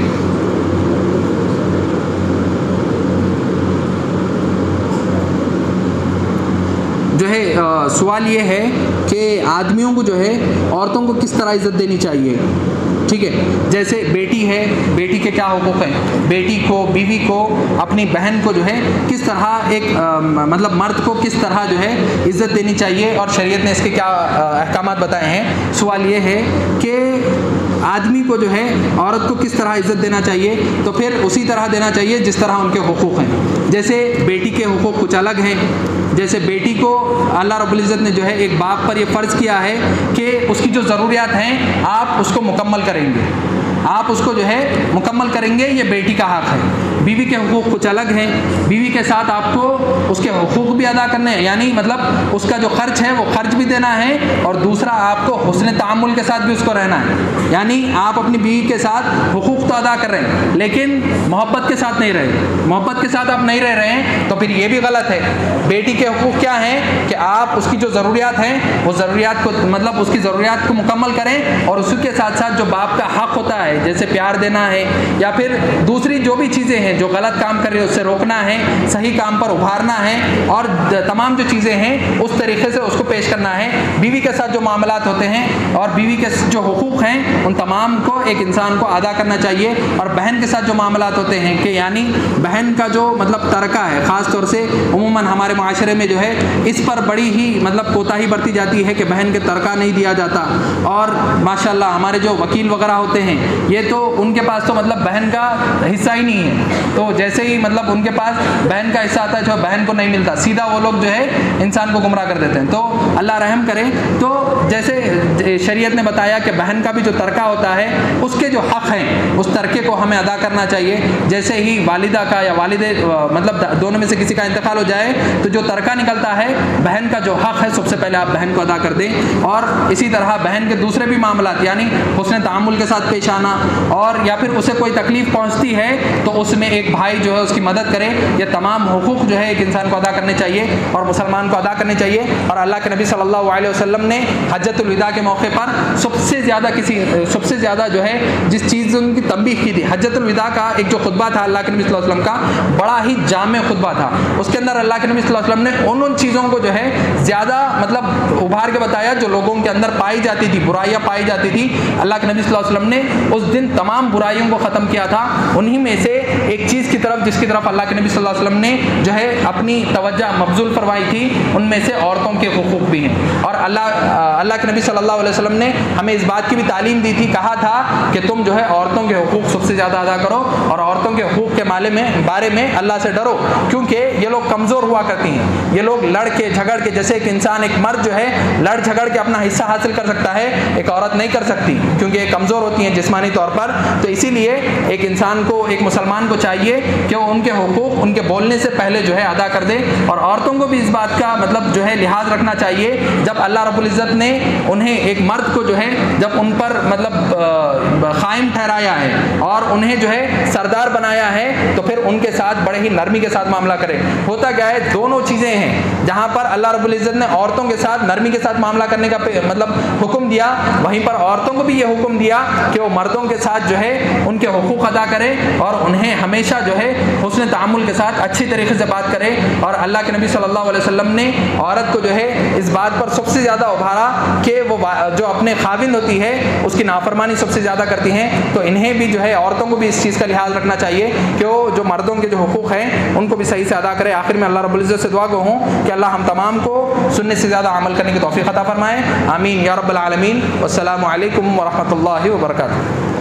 جو ہے سوال یہ ہے کہ آدمیوں کو جو ہے عورتوں کو کس طرح عزت دینی چاہیے، ٹھیک ہے۔ جیسے بیٹی ہے، بیٹی کے کیا حقوق ہیں، بیٹی کو، بیوی کو، اپنی بہن کو جو ہے کس طرح ایک مطلب مرد کو کس طرح جو ہے عزت دینی چاہیے اور شریعت نے اس کے کیا احکامات بتائے ہیں۔ سوال یہ ہے کہ آدمی کو جو ہے عورت کو کس طرح عزت دینا چاہیے، تو پھر اسی طرح دینا چاہیے جس طرح ان کے حقوق ہیں۔ جیسے بیٹی کے حقوق کچھ الگ ہیں، جیسے بیٹی کو اللہ رب العزت نے جو ہے ایک باپ پر یہ فرض کیا ہے کہ اس کی جو ضروریات ہیں آپ اس کو مکمل کریں گے، آپ اس کو جو ہے مکمل کریں گے، یہ بیٹی کا حق ہے۔ بیوی کے حقوق کچھ الگ ہیں، بیوی کے ساتھ آپ کو اس کے حقوق بھی ادا کرنے ہیں، یعنی مطلب اس کا جو خرچ ہے وہ خرچ بھی دینا ہے، اور دوسرا آپ کو حسن تعامل کے ساتھ بھی اس کو رہنا ہے، یعنی آپ اپنی بیوی کے ساتھ حقوق تو ادا کر رہے ہیں لیکن محبت کے ساتھ نہیں رہے، محبت کے ساتھ آپ نہیں رہ رہے ہیں تو پھر یہ بھی غلط ہے۔ بیٹی کے حقوق کیا ہیں کہ آپ اس کی جو ضروریات ہیں وہ ضروریات کو مطلب اس کی ضروریات کو مکمل کریں، اور اسی کے ساتھ ساتھ جو باپ کا حق ہوتا ہے جیسے پیار دینا ہے یا پھر دوسری جو بھی چیزیں ہیں جو غلط کام کر رہے ہیں اس سے روکنا ہے، صحیح کام پر ابھارنا ہے، اور تمام جو چیزیں ہیں اس طریقے سے اس کو پیش کرنا ہے۔ بیوی کے ساتھ جو معاملات ہوتے ہیں اور بیوی کے جو حقوق ہیں ان تمام کو ایک انسان کو ادا کرنا چاہیے، اور بہن کے ساتھ جو معاملات ہوتے ہیں کہ یعنی بہن کا جو مطلب ترکہ ہے، خاص طور سے عموماً ہمارے معاشرے میں جو ہے اس پر بڑی ہی مطلب کوتاہی برتی جاتی ہے کہ بہن کے ترکہ نہیں دیا جاتا، اور ماشاءاللہ ہمارے جو وکیل وغیرہ ہوتے ہیں یہ تو ان کے پاس تو مطلب بہن کا حصہ ہی نہیں ہے، تو جیسے ہی مطلب ان کے پاس بہن کا حصہ آتا ہے جو بہن کو نہیں ملتا، سیدھا وہ لوگ جو ہے انسان کو گمراہ کر دیتے ہیں۔ تو اللہ رحم کرے، تو جیسے شریعت نے بتایا کہ بہن کا بھی جو ترکہ ہوتا ہے اس کے جو حق ہیں اس ترکے کو ہمیں ادا کرنا چاہیے۔ جیسے ہی والدہ کا یا والدے مطلب دونوں میں سے کسی کا انتقال ہو جائے تو جو ترکہ نکلتا ہے بہن کا جو حق ہے سب سے پہلے آپ بہن کو ادا کر دیں، اور اسی طرح بہن کے دوسرے بھی معاملات یعنی حسن تعامل کے ساتھ پیش آنا، اور یا پھر اسے کوئی تکلیف پہنچتی ہے تو اس میں ایک بھائی جو ہے اس کی مدد کرے، یہ تمام حقوق جو ہے ایک انسان کو ادا کرنے چاہیے اور مسلمان کو ادا کرنے چاہیے۔ اور اللہ کے نبی صلی اللہ علیہ وسلم نے حجۃ الوداع کے موقع پر سب سے زیادہ جو ہے جس چیز ان کی تنبیہ کی تھی، حجۃ الوداع کا ایک جو خطبہ تھا اللہ کے نبی صلی اللہ علیہ وسلم کا بڑا ہی جامع خطبہ تھا، اس کے اندر اللہ کے نبی صلی اللہ علیہ وسلم نے ان چیزوں کو جو ہے زیادہ مطلب ابھار کے بتایا جو لوگوں کے اندر پائی جاتی تھی، برائیاں پائی جاتی تھی۔ اللہ کے نبی صلی اللہ علیہ وسلم نے اس دن تمام برائیوں کو ختم کیا تھا، انہی میں سے ایک چیز کی طرف جس کی طرف اللہ کے نبی صلی اللہ علیہ وسلم نے جو ہے اپنی توجہ مبذول فرمائی تھی ان میں سے عورتوں کے حقوق بھی ہیں، اور اللہ کے نبی صلی اللہ علیہ وسلم نے ہمیں اس بات کی بھی تعلیم دی تھی، کہا تھا کہ تم جو ہے عورتوں کے حقوق سب سے زیادہ ادا کرو، اور عورتوں کے حقوق کے کے بارے میں اللہ سے ڈرو، کیونکہ یہ لوگ کمزور ہوا کرتی ہیں، یہ لوگ لڑ کے جھگڑ کے، جیسے ایک انسان ایک مرد جو ہے لڑ جھگڑ کے اپنا حصہ حاصل کر سکتا ہے، ایک عورت نہیں کر سکتی کیونکہ یہ کمزور ہوتی ہیں جسمانی طور پر. تو اسی لیے ایک انسان کو، ایک مسلمان کو چاہیے کہ وہ ان کے حقوق ان کے بولنے سے پہلے جو ہے ادا کر دے. اور عورتوں کو بھی اس بات کا مطلب جو ہے لحاظ رکھنا چاہیے، جب اللہ رب العزت نے انہیں ایک مرد کو جو ہے جب ان پر مطلب قائم ٹھہرایا ہے اور انہیں جو ہے سردار بنایا ہے، تو پھر ان کے ساتھ بڑے ہی نرمی کے ساتھ معاملہ کرے. ہوتا کیا ہے، دونوں چیزیں ہیں، جہاں پر اللہ رب العزت نے عورتوں کے ساتھ نرمی کے ساتھ معاملہ کرنے کا مطلب حکم دیا، وہیں پر عورتوں کو بھی یہ حکم دیا کہ وہ مردوں کے ساتھ جو ہے ان کے حقوق ادا کرے اور انہیں ہمیشہ جو ہے حسن تعامل کے ساتھ اچھی طریقے سے بات کرے. اور اللہ کے نبی صلی اللہ علیہ وسلم نے عورت کو جو ہے اس بات پر سب سے زیادہ ابھارا کہ وہ جو اپنے خاوند ہوتی ہے اس کی نافرمانی سب سے زیادہ کرتی ہیں. تو انہیں بھی جو ہے عورتوں کو بھی اس چیز کا لحاظ رکھنا چاہیے کہ وہ جو مردوں کے جو حقوق ہیں ان کو بھی صحیح سے ادا کرے. آخر میں اللہ رب العزت سے دعا گو ہوں کہ اللہ ہم تمام کو سننے سے زیادہ عمل کرنے کی توفیق عطا فرمائے. آمین یا رب العالمین. والسلام علیکم ورحمۃ اللہ وبرکاتہ.